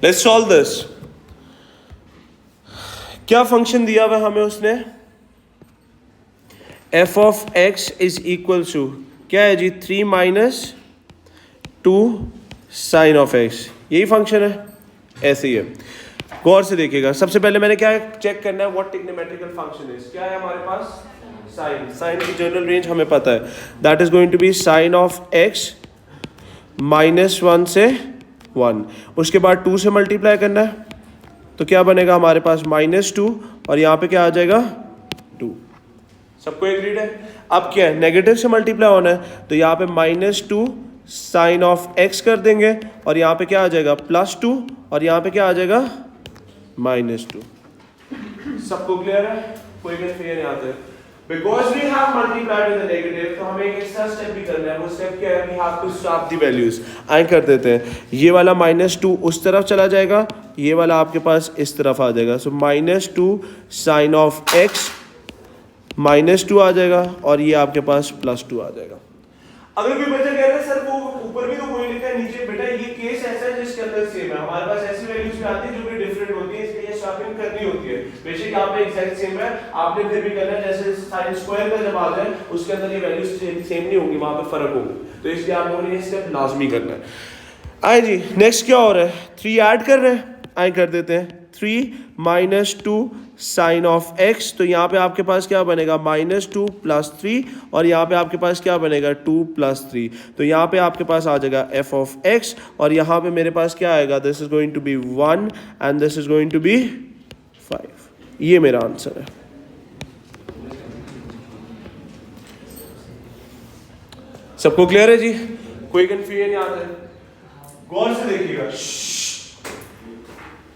Let's solve this. क्या फंक्शन दिया हुआ हमें उसने? f of x is equal to क्या है जी, 3 माइनस 2 साइन ऑफ x। यही फंक्शन है, ऐसे ही है। गौर से देखिएगा, सबसे पहले मैंने क्या चेक करना है, व्हाट ट्रिग्नोमेट्रिकल फंक्शन इज। क्या है हमारे पास? साइन। साइन की जनरल रेंज हमें पता है, that is going to be sine of x -1 से 1। उसके बाद 2 से मल्टीप्लाई करना है, तो क्या बनेगा हमारे पास -2 और यहाँ पे क्या आ जाएगा 2। सबको एग्रीड है? अब क्या है, नेगेटिव से मल्टीप्लाई होना है, तो यहाँ पे -2 साइन ऑफ x कर देंगे और यहाँ पे क्या आ जाएगा +2 और यहाँ पे क्या आ जाएगा -2। सबको क्लियर है? कोई कंफ्यूजन नहीं आता है? Because we have multiplied with a negative, तो हमें एक एक्स्ट्रा स्टेप भी करना है। वो स्टेप क्या है? We have to swap the values। आए कर देते हैं, ये वाला -2 उस तरफ चला जाएगा, ये वाला आपके पास इस तरफ आ जाएगा। सो -2 साइन ऑफ x -2 आ जाएगा और ये आपके पास +2 आ जाएगा। अगर कोई बच्चा कह रहा है सर वो ऊपर भी तो कोई लिखा है नीचे, बेटा ये केस ऐसा है जिसके अंदर सेम है। हमारे पास ऐसी वैल्यूज भी आती है जो भी डिफरेंट होती है, इसलिए स्वैपिंग करनी होती है। बेशक यहाँ पे एग्जैक्ट सेम है, आपने फिर भी करना है, जैसे साइन स्क्वायर का जब आ जाए उसके अंदर ये वैल्यूज सेम नहीं होंगी, वहां पे फर्क होगा, तो इसलिए आप लोगों ने ये स्टेप लाजमी करना है। आए जी, नेक्स्ट क्या हो रहा है? 3 ऐड कर रहे हैं, आए कर देते हैं। 3 -2 साइन ऑफ x, तो यहाँ पे आपके पास क्या बनेगा -2 + 3 और यहाँ पे आपके पास क्या बनेगा 2 + 3। तो यहाँ पे आपके पास आ जाएगा f of x और यहाँ पे मेरे पास क्या आएगा, this is going to be 1 and this is going to be 5। ये मेरा आंसर है। सबको क्लियर है जी? कोई कंफ्यूजन नहीं आता है? गौर से देखिएगा।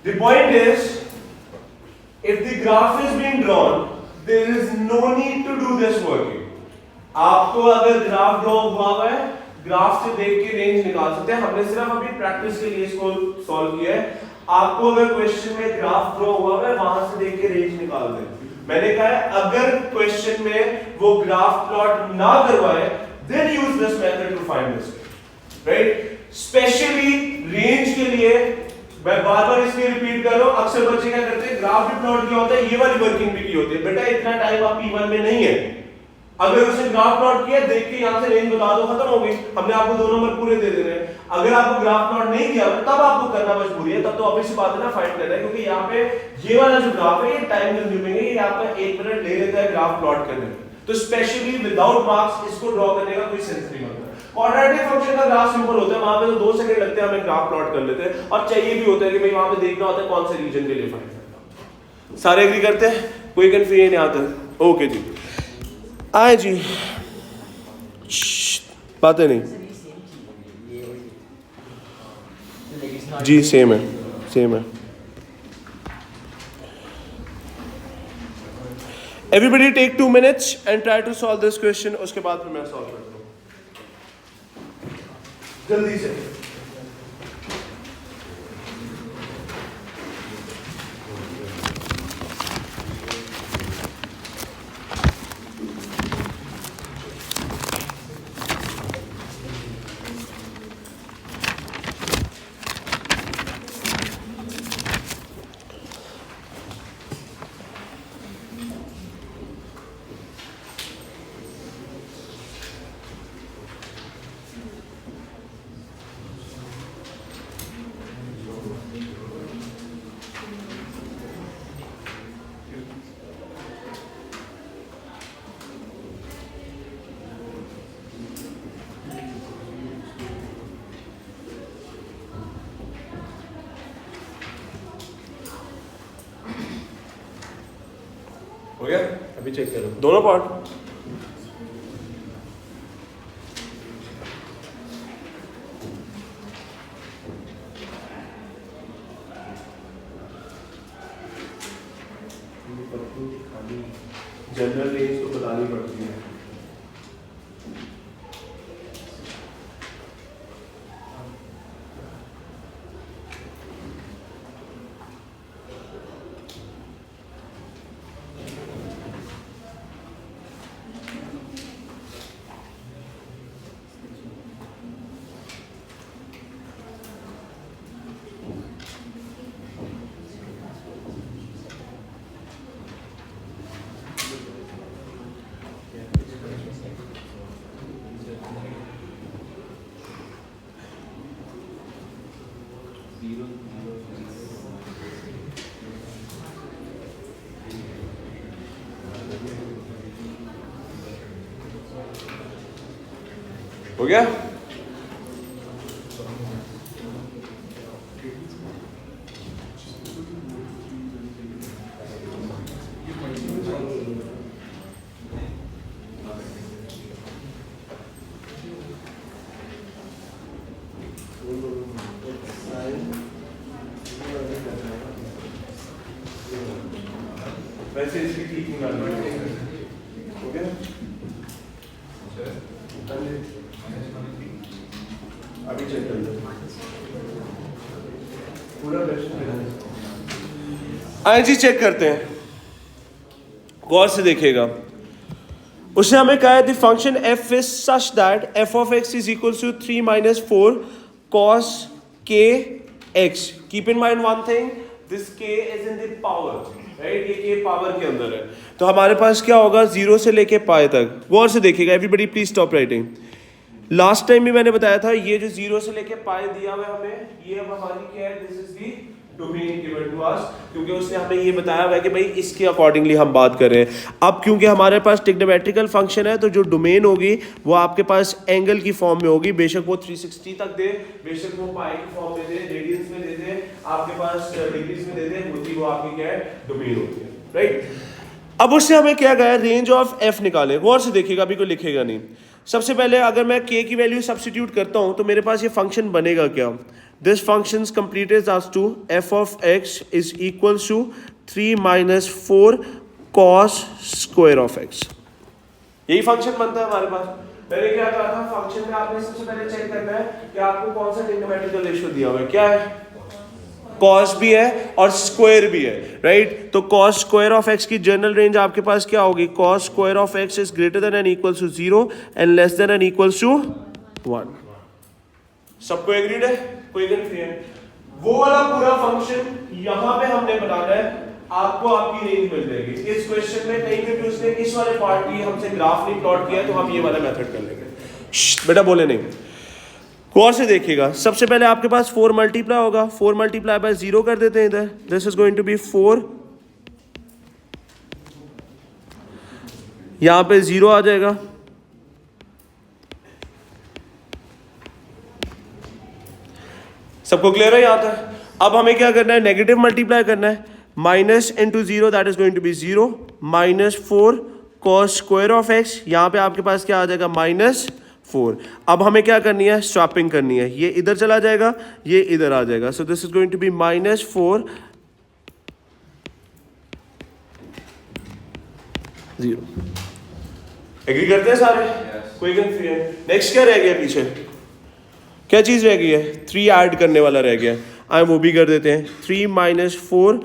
The point is, if the graph is being drawn, there is no need to do this working. आपको अगर ग्राफ ड्रॉ हुआ है, ग्राफ से देख के रेंज निकाल सकते हैं। हमने सिर्फ अभी प्रैक्टिस के लिए इसको सॉल्व किया है। आपको अगर क्वेश्चन में ग्राफ ड्रॉ हुआ है वहां से देख के रेंज निकाल दें। मैंने कहा है अगर क्वेश्चन में वो ग्राफ प्लॉट ना करवाए then use this method to find this, right. Specially range के लिए मैं बार बार इसलिए रिपीट कर रहा हूं, अक्सर बच्चे क्या करते हैं ग्राफ भी प्लॉट किया होता है, ये वाली वर्किंग भी की होती है। बेटा इतना टाइम आप P1 में नहीं है, अगर उसने ग्राफ प्लॉट किया देख के यहां से रेंज बता दो, खत्म हो गई। हमने आपको 2 नंबर पूरे दे देने हैं। अगर आपको ग्राफ प्लॉट नहीं किया तब आपको करना मजबूरी है, तब तो ऑब्वियस सी बात है ना फाइंड करना है, क्योंकि यहाँ पे ये वाला जो ग्राफ है ये टाइम कंज्यूमिंग है, ये आपका 1 मिनट ले लेता है ग्राफ प्लॉट करने में। तो स्पेशली विदाउट मार्क्स इसको ड्रॉ करने का कोई सेंस नहीं बनता। क्वाड्रेटिक फंक्शन का ग्राफ सिंपल होता है, वहां पे तो 2 सेकंड लगते हैं, हमें ग्राफ प्लॉट कर लेते हैं, और चाहिए भी होता है कि भाई वहां पे देखना होता है कौन से रीजन के लिए फाइंड करना। सारे एग्री करते हैं, कोई कंफ्यूजन नहीं आता? ओके जी, आए जी, बातें नहीं जी, सेम है, सेम है। Everybody take 2 minutes and try to solve this question, उसके बाद फिर मैं सॉल्व करता हूं जल्दी से। हो गया? अभी चेक करो दोनों पार्ट। जनरल रेंज तो बतानी पड़ती है। हो गया? वैसे इसकी ठीक नहीं करना है। हो गया? अभी चेक कर लो पूरा क्वेश्चन। आइए जी चेक करते हैं, गौर से देखिएगा। उसने हमें कहा है the function f is such that f of x is equals to 3 minus 4 cos k x. Keep in mind one thing, this k is in the power, right? ये k पावर के अंदर है, तो हमारे पास क्या होगा 0 से लेके पाई तक। गौर से देखिएगा, everybody please stop writing. Last time भी मैंने बताया था ये जो 0 से लेके पाई दिया हुआ है हमें, ये अब हमारी क्या है, this is the domain given to us, क्योंकि उसने हमें ये बताया हुआ है कि भाई इसके अकॉर्डिंगली हम बात कर रहे हैं। अब क्योंकि हमारे पास ट्रिग्नोमेट्रिकल फंक्शन है, तो जो डोमेन होगी वो आपके पास एंगल की फॉर्म में होगी, बेशक वो 360 तक दे, बेशक वो पाई की फॉर्म में दे, रेडियंस में दे दे, आपके पास डिग्रीज में दे दे, वो आपकी क्या है, डोमेन होती है, राइट। अब उससे हमें क्या गया, रेंज ऑफ एफ निकाले। गौर से देखिएगा, अभी कोई लिखेगा नहीं। सबसे पहले अगर मैं k की वैल्यू सब्स्टिट्यूट करता हूं तो मेरे पास ये फंक्शन बनेगा क्या, this function completed as to f of x is equals to 3 minus 4 cos square of x। यही फंक्शन बनता है हमारे पास। मैंने क्या कहा था, फंक्शन में आपने सबसे पहले चेक करना है कि आपको कौन सा ट्रिग्नोमेट्रिकल रेशियो दिया हुआ है, क्या है कॉस भी है और स्क्वायर भी है, राइट? तो कॉस स्क्वायर ऑफ एक्स की जनरल रेंज आपके पास क्या होगी? Cos square of x is greater than and equals to 0 and less than and equals to 1। सबको एग्रीड है? कोई कंफ्यूजन? वो वाला पूरा फंक्शन यहां पे हमने बनाना है, आपको आपकी रेंज मिल जाएगी। इस क्वेश्चन में कहीं पे भी उसने इस वाले पार्ट की हमसे ग्राफ नहीं प्लॉट किया तो हम ये वाला मेथड कर लेंगे। बेटा बोले नहीं, गौर से देखिएगा। सबसे पहले आपके पास 4 मल्टीप्लाई होगा, 4 मल्टीप्लाई बाय 0 कर देते हैं इधर। This is going to be 4, यहां पे 0 आ जाएगा, सबको क्लियर है यहां तक? अब हमें क्या करना है? नेगेटिव मल्टीप्लाई करना है। Minus into 0 that is going to be 0, minus 4 cos square of x, यहां पे आपके पास क्या आ जाएगा? माइनस 4। अब हमें क्या करनी है? स्वैपिंग करनी है। ये इधर चला जाएगा, ये इधर आ जाएगा। So this is going to be minus 4 0। एग्री करते हैं सारे? कोई कंफ्यूजन? नेक्स्ट क्या रह गया पीछे? क्या चीज रह गई है? 3 ऐड करने वाला रह गया। आए वो भी कर देते हैं। 3 minus 4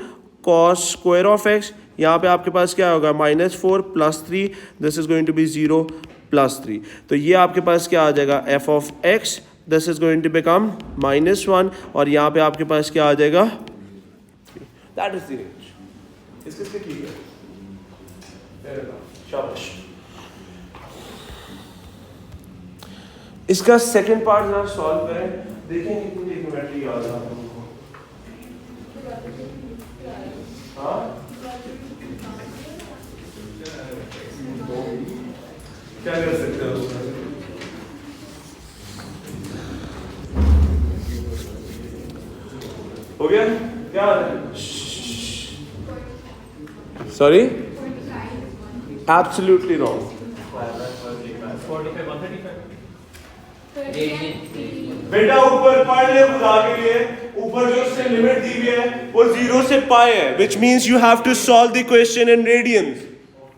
cos square of x, यहाँ पे आपके पास क्या होगा? Minus 4 plus 3, this is going to be 0 plus 3। तो ये आपके पास क्या आ जाएगा? F of x, this is going to become minus 1 और यहाँ पे आपके पास क्या आ जाएगा? That is the range. इसके ठीक है, शाबाश। इसका सेकंड पार्ट जरा सॉल्व करें, देखें कितनी ट्रिग्नोमेट्री याद है आप लोगों को। हाँ क्या कर सकते हो? हो गया क्या? Sorry, absolutely wrong. बेटा ऊपर पढ़ ले खुदा के लिए, ऊपर जो उसने लिमिट दी हुई है वो 0 से पाई है, which means you have to solve the question in radians।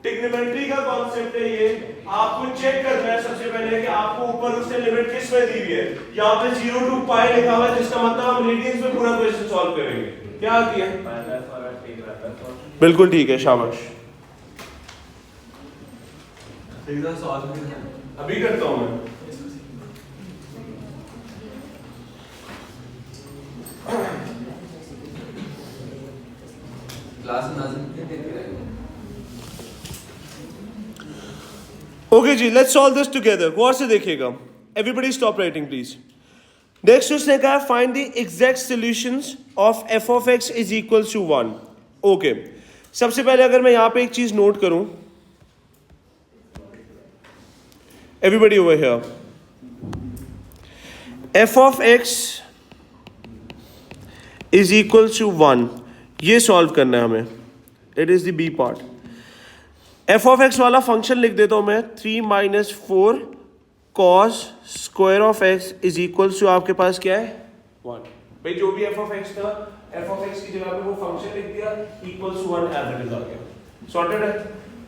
Trigonometry का कॉन्सेप्ट है ये। आपको चेक करना है सबसे पहले कि आपको ऊपर उसने लिमिट किस में दी हुई है। यहाँ पे 0 to पाई लिखा हुआ है, जिसका मतलब हम रेडियंस में पूरा क्वेश्चन सॉल्व करेंगे। क्या आती है? बिल्कुल ठीक है, शाबाश। अभी करता हूँ मैं। ओके जी, लेट्स सॉल्व दिस टुगेदर। गौर से देखिएगा, everybody stop writing please. Next उसने कहा find the exact solutions of F of x is equal to 1। Okay, सबसे पहले अगर मैं यहां पे एक चीज नोट करूं, everybody over here, f of x is equal to 1, ये सॉल्व करना है हमें। It is the B part. F of x वाला फंक्शन लिख देता हूं मैं, 3 minus 4 cos square of x is equal to आपके पास क्या है? 1। भाई जो भी एफ ऑफ एक्स था, एफ ऑफ एक्स की जगह पे वो फंक्शन लिख दिया, equal to 1 as it is आ गया। सॉर्टेड है?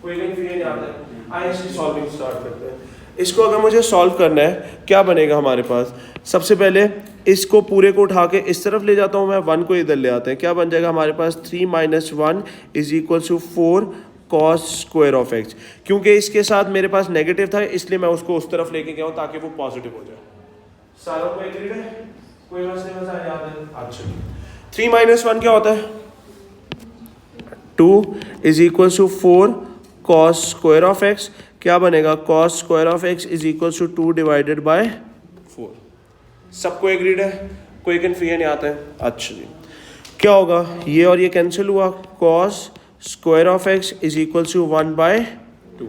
कोई कंफ्यूजन नहीं आता है? आइए इसकी सॉल्विंग स्टार्ट करते हैं। इसको अगर मुझे सॉल्व करना है, क्या बनेगा हमारे पास? सबसे पहले इसको पूरे को उठा के इस तरफ ले जाता हूं मैं, 1 को इधर ले आते हैं। क्या बन जाएगा हमारे पास? 3 minus 1 is equal to 4 cos square of x. क्योंकि इसके साथ मेरे पास नेगेटिव था, इसलिए मैं उसको उस तरफ लेके गया हूं ताकि वो पॉजिटिव हो जाए। सारों को एग्रीड है? कोई मसला याद है? अच्छा, 3 माइनस 1 क्या होता है? 2 is equal to 4 cos square of x. क्या बनेगा? Cos square of x is equal to 2 divided by 4। सबको एग्रीड है? कोई कंफ्यूजन नहीं आता है? अच्छा जी, क्या होगा? ये और ये कैंसिल हुआ, cos square of x is equal to 1 by 2।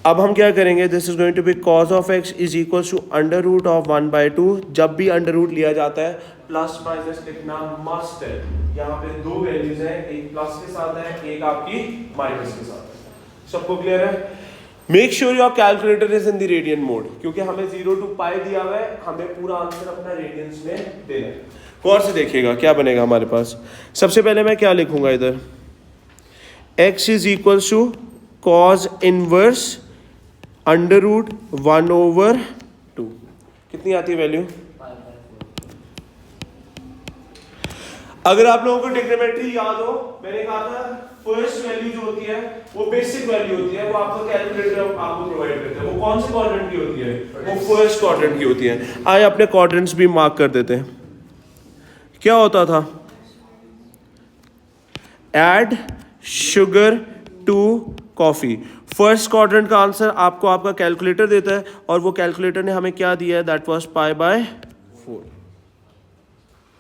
अब हम क्या करेंगे? This is going to be cos of x is equal to under root of 1 by 2। जब भी अंडर रूट लिया जाता है प्लस माइनस लिखना मस्ट है। यहाँ पे 2 वैल्यूज हैं, एक प्लस के साथ है, एक आपकी माइनस के साथ है। सबको क्लियर है? Make sure your calculator is in the radian mode, क्योंकि हमें 0 to पाई दिया हुआ है, हमें पूरा आंसर अपना रेडियंस में देना है। गौर से देखिएगा क्या बनेगा हमारे पास। सबसे पहले मैं क्या लिखूंगा इधर? x is equal to cos inverse under root 1 over 2। कितनी आती है वैल्यू? अगर आप लोगों को ट्रिग्नोमेट्री याद हो, मैंने कहा था फर्स्ट वैल्यू जो होती है वो बेसिक वैल्यू होती है, वो आपका कैलकुलेटर आपको प्रोवाइड करता है। वो कौन से क्वाड्रेंट की होती है? वो फर्स्ट क्वाड्रेंट की होती है। आइए अपने क्वाड्रेंट्स भी मार्क कर देते हैं। क्या होता था? Add sugar to coffee. First quadrant का आंसर आपको आपका कैलकुलेटर देता है, और वो कैलकुलेटर ने हमें क्या दिया है? That was π/4।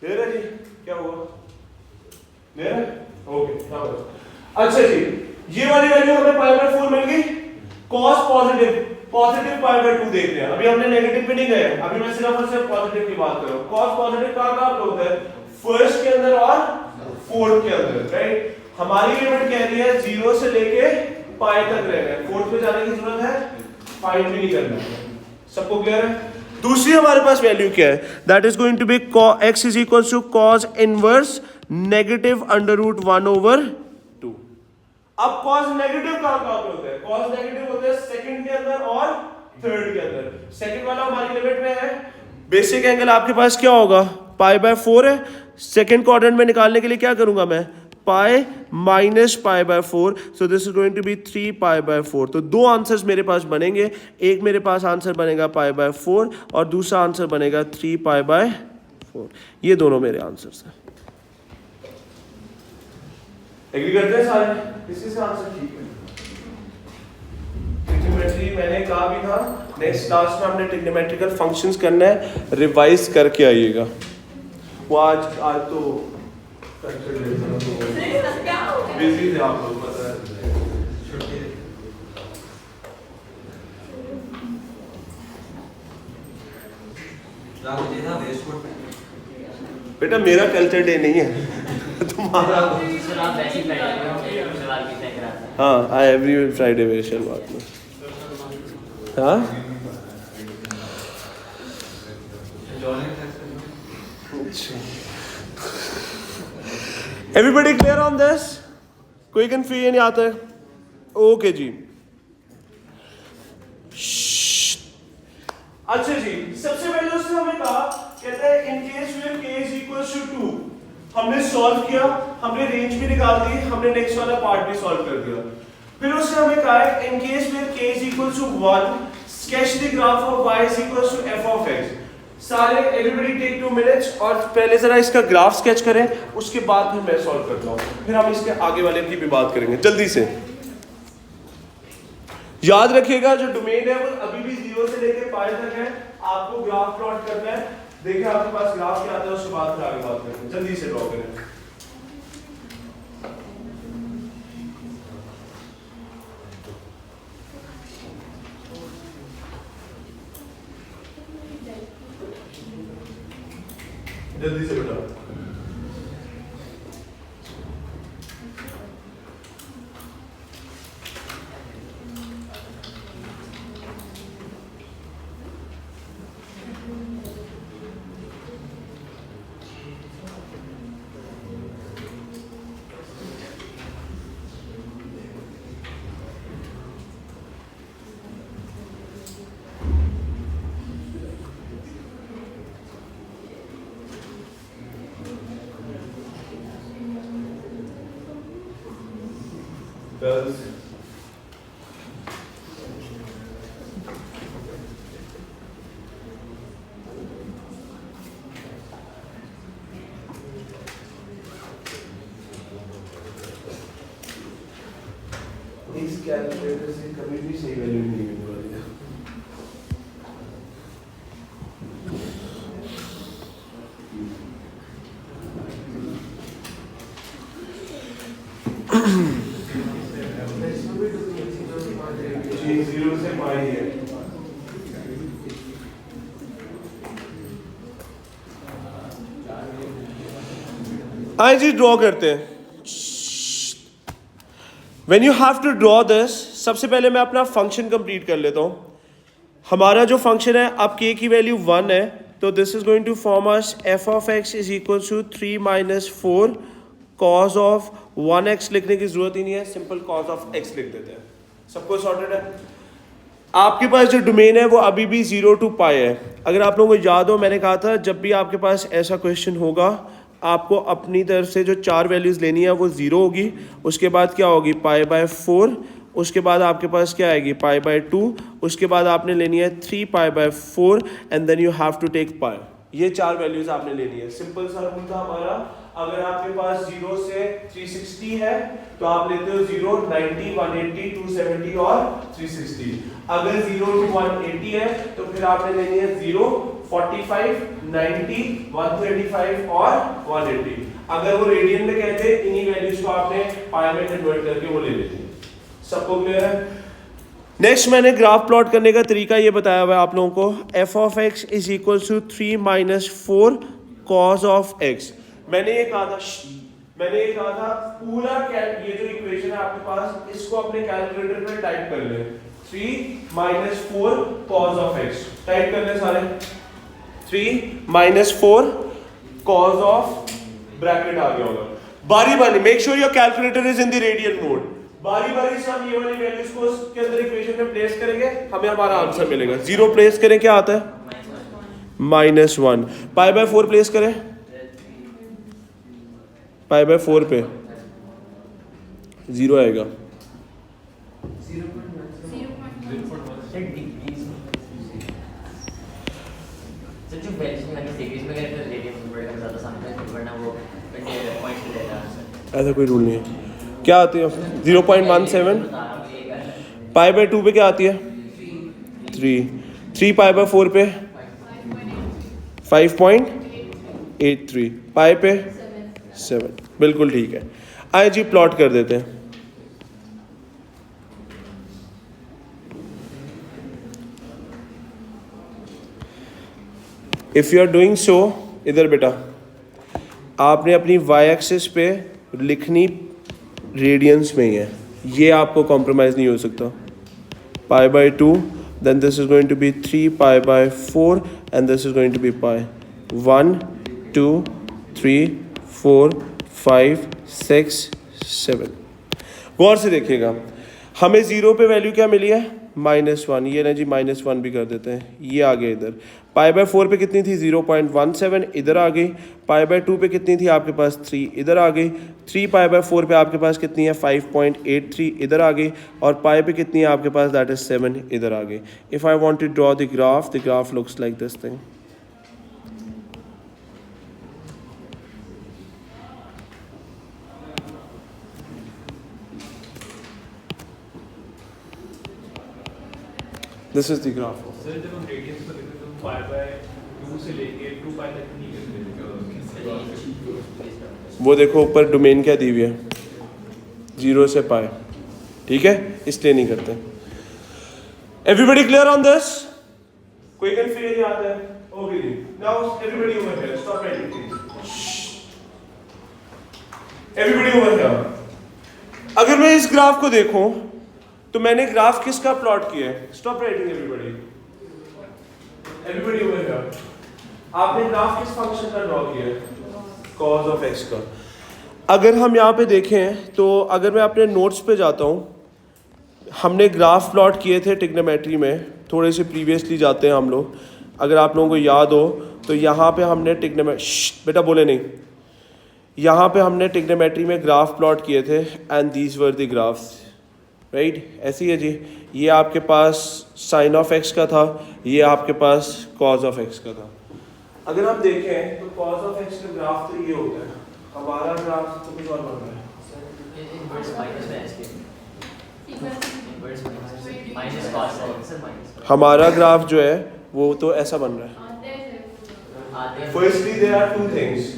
क्लियर है जी? क्या हुआ? क्लियर है? ओके, अच्छा जी, ये वाली वैल्यू हमें π/4 मिल गई। cos पॉजिटिव π/2 देख रहे हैं। अभी हमने नेगेटिव पे नहीं गए, अभी मैं सिर्फ और सिर्फ पॉजिटिव की बात कर रहा हूं। cos पॉजिटिव कहां पे होता है? फर्स्ट के अंदर और फोर्थ के अंदर, राइट? हमारी लिमिट कह रही है 0 से लेके पाई तक रहेगा, फोर्थ पे जाने की जरूरत है, फाइंड भी नहीं करना है। सबको क्लियर है? दूसरी हमारे पास वैल्यू क्या है? That is going to be x is equal to cos inverse negative √1/2। अब cos नेगेटिव कहां पे होता है? cos नेगेटिव होता है सेकंड के अंदर और थर्ड के अंदर। सेकंड वाला हमारी लिमिट में है। बेसिक एंगल आपके पास क्या होगा? π/4 है। सेकंड क्वाड्रेंट में निकालने के लिए क्या करूंगा मैं? Pi minus π/4, so this is going to be 3π/4। तो दो आंसर्स मेरे पास बनेंगे। एक मेरे पास आंसर बनेगा π/4 और दूसरा आंसर बनेगा 3π/4। ये दोनों मेरे आंसर्स हैं। एग्री करते हैं सारे? किसी से आंसर ठीक है? ट्रिग्नोमेट्री मैंने कहा भी था, नेक्स्ट क्लास में हमने ट्रिग्नोमेट्रिकल फंक्शंस करना है, रिवाइज करके आइएगा। वो आज तो बिजी थे आप लोग, पता है। बेटा मेरा कल्चर डे नहीं है तुम्हारा। हाँ, I every Friday wear salwar में। हाँ, एवरीबडी क्लियर ऑन दिस? कोई कंफ्यूजन आता है? ओके जी। अच्छा जी, सबसे पहले उसने हमें कहा, कहते हैं in case where k is equals to 2, हमने सॉल्व किया, हमने रेंज भी निकाल दी, हमने नेक्स्ट वाला पार्ट भी सॉल्व कर दिया। फिर उसने हमें कहा है in case where k is equals to 1, sketch the graph of y is equals to f of x। सारे एवरीबडी टेक 2 मिनट्स और पहले जरा इसका ग्राफ स्केच करें, उसके बाद फिर मैं सॉल्व करता हूँ, फिर हम इसके आगे वाले की भी बात करेंगे। जल्दी से याद रखिएगा, जो डोमेन है वो अभी भी 0 से लेकर पाई तक है। आपको ग्राफ प्लॉट करना है। देखिए आपके पास ग्राफ क्या आता है, उसके बाद फिर आगे बात करते हैं। जल्दी से ड्रॉ करें। जल्दी से बेटा। Girls. इस कैलकुलेटर से कभी भी सही वैल्यू नहीं मिलने वाली है। जीरो से पाई है। आइए जी ड्रॉ करते हैं। When you have to draw this, सबसे पहले मैं अपना फंक्शन कंप्लीट कर लेता हूँ। हमारा जो फंक्शन है, अब k की वैल्यू 1 है, तो this is going to form us f of x is equal to 3 - 4 cos of 1x। लिखने की जरूरत ही नहीं है, सिंपल cos of x लिख देते हैं। सबको सॉर्टेड है? आपके पास जो डोमेन है वो अभी भी 0 to पाई है। अगर आप लोगों को याद हो, मैंने कहा था जब भी आपके पास ऐसा क्वेश्चन होगा, आपको अपनी तरफ से जो 4 वैल्यूज़ लेनी है वो 0 होगी, उसके बाद क्या होगी π/4, उसके बाद आपके पास क्या आएगी π/2, उसके बाद आपने लेनी है 3π/4 and then you have to take pi. ये 4 वैल्यूज आपने लेनी है। सिंपल सा रूल था हमारा, अगर आपके पास 0 से 360 है तो आप लेते हो 0, 90, 180, 270 और 360। अगर 0 to 180 है तो फिर आपने लेनी है 0, 45, 90, 125 और 180। अगर वो रेडियन में कहते हैं इन्हीं वैल्यूज को आपने पाई में कन्वर्ट करके वो ले लेते हैं। सबको क्लियर है? नेक्स्ट मैंने ग्राफ प्लॉट करने का तरीका ये बताया हुआ है आप लोगों को। F of x is equal to 3 - 4 cos of एक्स। मैंने ये कहा था पूरा ये जो इक्वेशन है आपके पास, इसको अपने कैलकुलेटर पे टाइप कर ले। 3 - 4 cos ऑफ एक्स टाइप कर ले सारे। 3 - 4 cos ऑफ ब्रैकेट आ गया होगा। बारी बारी make sure your calculator is in the radian mode. बारी बारी से हम ये वाली वैल्यूज को उसके अंदर इक्वेशन में प्लेस करेंगे, हमें हमारा आंसर मिलेगा। 0 प्लेस करें क्या आता है -1। π/4 प्लेस करें π/4 पे 0 आएगा। ऐसा कोई रूल नहीं है। क्या आती है 0.17। π/2 पे क्या आती है 3। 3 π/4 पे 5.83। पाई पे 7। बिल्कुल ठीक है। आइए जी प्लॉट कर देते हैं। If you are doing so, इधर बेटा आपने अपनी वाई एक्सिस पे लिखनी रेडियंस में ही है, ये आपको कॉम्प्रोमाइज़ नहीं हो सकता। π/2 then this is going to be 3 π/4 and this is going to be pi। 1 2 3 4 5 6 7। गौर से देखिएगा, हमें 0 पे वैल्यू क्या मिली है -1। ये ना जी -1 भी कर देते हैं, ये आ गया इधर। π/4 पे कितनी थी 0.17, इधर आ गई। π/2 पे कितनी थी आपके पास 3, इधर आ गई। 3 π/4 पे आपके पास कितनी है 5.83, इधर आ गई। और पाई पे कितनी है आपके पास, दैट इज 7, इधर आ गई। If I want to draw the graph looks like this thing. This is the graph. Sir जब हम रेडियंस को लिखते हैं तो π/2 से लेके 2π तक नहीं करते। वो देखो ऊपर डोमेन क्या दी हुई है 0 से पाई, ठीक है, इसलिए नहीं करते। Everybody clear on this? कोई कंफ्यूजन नहीं आता है? ओके जी, now everybody over here stop writing please. Everybody over here. अगर मैं इस ग्राफ को देखूं तो मैंने ग्राफ किसका प्लॉट किया है? Stop writing everybody. Everybody over here, आपने ग्राफ किस फंक्शन का ड्रॉ किया है? cos ऑफ x का। अगर हम यहाँ पे देखें तो अगर मैं अपने नोट्स पे जाता हूँ, हमने ग्राफ प्लॉट किए थे ट्रिग्नोमेट्री में, थोड़े से प्रीवियसली जाते हैं हम लोग। अगर आप लोगों को याद हो तो यहाँ पे हमने बेटा बोले नहीं, यहाँ पे हमने ट्रिग्नोमेट्री में ग्राफ प्लॉट किए थे and these were the graphs, right. ऐसी है जी, ये आपके पास साइन ऑफ एक्स का था, ये आपके पास कॉज ऑफ एक्स का था। अगर आप देखें तो कॉज ऑफ एक्स का ग्राफ तो ये होता है, हमारा ग्राफ तो कुछ और बन रहा है। हमारा ग्राफ जो है वो तो ऐसा बन रहा है। Firstly there are two things.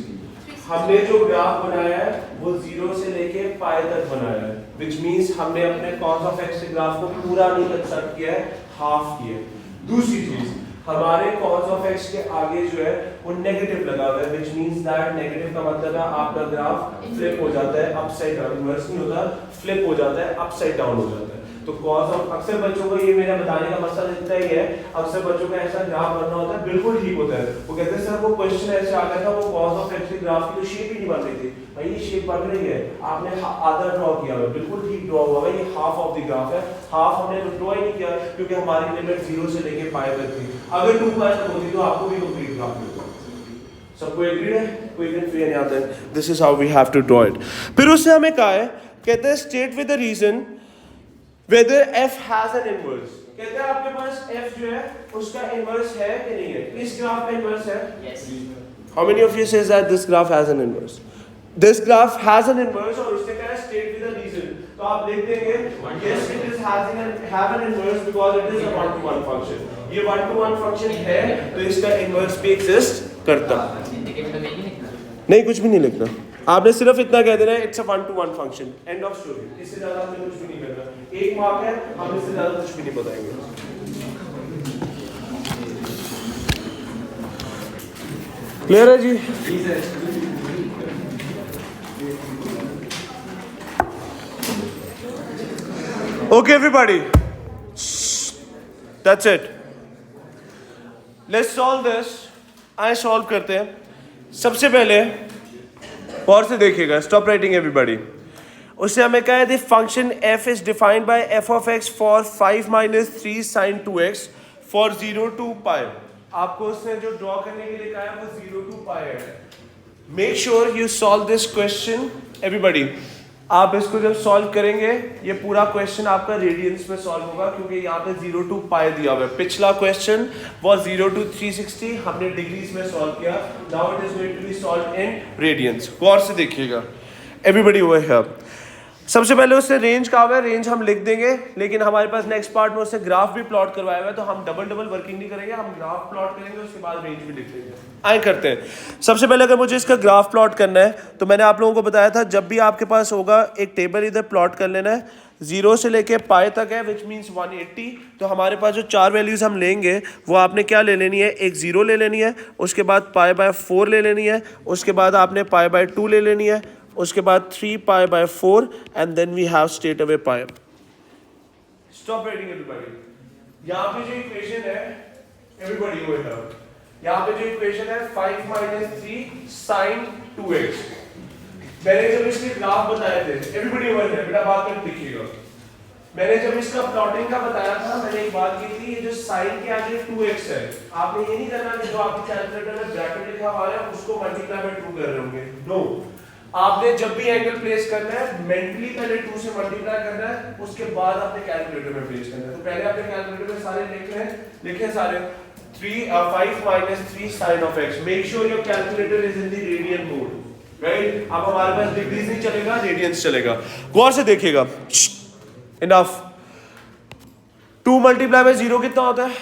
हमने जो ग्राफ बनाया है वो 0 से लेके पाई तक बनाया है, विच मीन्स हमने अपने कॉस ऑफ एक्स के ग्राफ को पूरा नहीं कंस्ट्रक्ट किया है, हाफ किया है। दूसरी चीज, हमारे कॉस ऑफ एक्स के आगे जो है वो नेगेटिव लगा हुआ है, विच मीन्स दैट नेगेटिव का मतलब है आपका ग्राफ फ्लिप हो जाता है अपसाइड डाउन, रिवर्स नहीं होता, फ्लिप हो जाता है, अपसाइड डाउन हो जाता है। तो कॉस ऑफ, अक्सर बच्चों को ये मेरा बताने का मकसद इतना ही है, अक्सर बच्चों का ऐसा ग्राफ बनना होता है बिल्कुल ठीक होता है, वो कहते हैं सर वो क्वेश्चन ऐसे आ गया था, वो कॉस ऑफ एक्स के ग्राफ की तो शेप ही नहीं बन रही थी। भाई ये शेप बन रही है, आपने आधा ड्रॉ किया है, बिल्कुल ठीक ड्रॉ हुआ है, ये हाफ ऑफ द ग्राफ है। हाफ हमने तो ड्रॉ ही नहीं किया क्योंकि हमारी लिमिट 0 से लेके पाई तक थी। अगर 2 पाई तक होती तो आपको भी कंप्लीट ग्राफ मिलता। सबको एग्रीड है? कोई कंफ्यूजन नहीं आता है. This is how we have to draw it. फिर उससे हमें कहा है, कहते हैं state with the reason whether f has an inverse. कहते हैं आपके पास एफ जो है उसका इनवर्स है कि नहीं है. इस ग्राफ में इनवर्स है. Yes. How many of you says that this graph has an inverse? This graph has an inverse और उसने कहा state with a reason. तो आप लिख देंगे yes it is have an inverse because it is a one to one function. ये one to one function है तो इसका inverse भी exist करता. नहीं कुछ भी नहीं लिखना. आपने सिर्फ इतना कह देना है it's a one to one function. End of story. इससे ज़्यादा आपने कुछ भी नहीं करना. एक मार्क है हम इससे ज़्यादा कुछ भी नहीं बताएंगे. क्लियर है जी. Okay, everybody. That's it. Let's solve this. आइए सॉल्व करते हैं. सबसे पहले और से देखिएगा. Stop writing, everybody. उससे हमें कहा है the function f is defined by f of x for 5 minus 3 sin 2x for 0 to pi. आपको उसने जो ड्रॉ करने के लिए कहा है वो 0 to pi है. Make sure you solve this question, everybody. आप इसको जब सॉल्व करेंगे ये पूरा क्वेश्चन आपका रेडियंस में सॉल्व होगा क्योंकि यहाँ पे 0 to पाई दिया हुआ है. पिछला क्वेश्चन वो 0 to 360 हमने डिग्रीज में सॉल्व किया. Now it is going to be solve in radians. गौर से देखिएगा एवरीबॉडी ओवर हियर. सबसे पहले उससे रेंज कहा हुआ है. रेंज हम लिख देंगे लेकिन हमारे पास नेक्स्ट पार्ट में उससे ग्राफ भी प्लॉट करवाया हुआ है तो हम डबल वर्किंग नहीं करेंगे. हम ग्राफ प्लॉट करेंगे उसके बाद रेंज भी लिख देंगे. आए करते हैं. सबसे पहले अगर मुझे इसका ग्राफ प्लॉट करना है तो मैंने आप लोगों को बताया था जब भी आपके पास होगा एक टेबल इधर प्लॉट कर लेना है. 0 से लेके पाई तक है विच मीन्स 180. तो हमारे पास जो 4 वैल्यूज हम लेंगे वो आपने क्या ले लेनी है. एक 0 ले लेनी है, उसके बाद पाई बाय 4 ले लेनी है, उसके बाद आपने पाई बाय 2 ले लेनी है, उसके बाद 3 pi by 4 and then we have straight away pi. Stop writing everybody. यहाँ पे जो इक्वेशन है एवरीबॉडी वो है. यहाँ पे जो इक्वेशन है 5 minus 3 sin 2x. मैंने जब इसके ग्राफ बताए थे एवरीबॉडी वो है बेटा बात कर लिखिएगा. मैंने जब इसका प्लॉटिंग का बताया था मैंने एक बात की थी. ये जो sin के आगे 2x है आपने ये नहीं करना कि जो आपके कैलकुलेटर में ब्रैकेट लिखा हुआ है उसको मल्टीप्लाई बाय 2 कर रहे होंगे. नो, आपने जब भी एंगल प्लेस करना है मेंटली पहले 2 से मल्टीप्लाई करना है उसके बाद अपने कैलकुलेटर में प्लेस करना है. तो पहले अपने कैलकुलेटर में सारे लिखे सारे 5 minus 3 sin of x. Make sure your calculator is in the radian mode. Right? अब हमारे पास डिग्रीज नहीं चलेगा रेडियंस चलेगा. गौर से देखिएगा. Enough. 2 मल्टीप्लाई बाय 0 कितना होता है.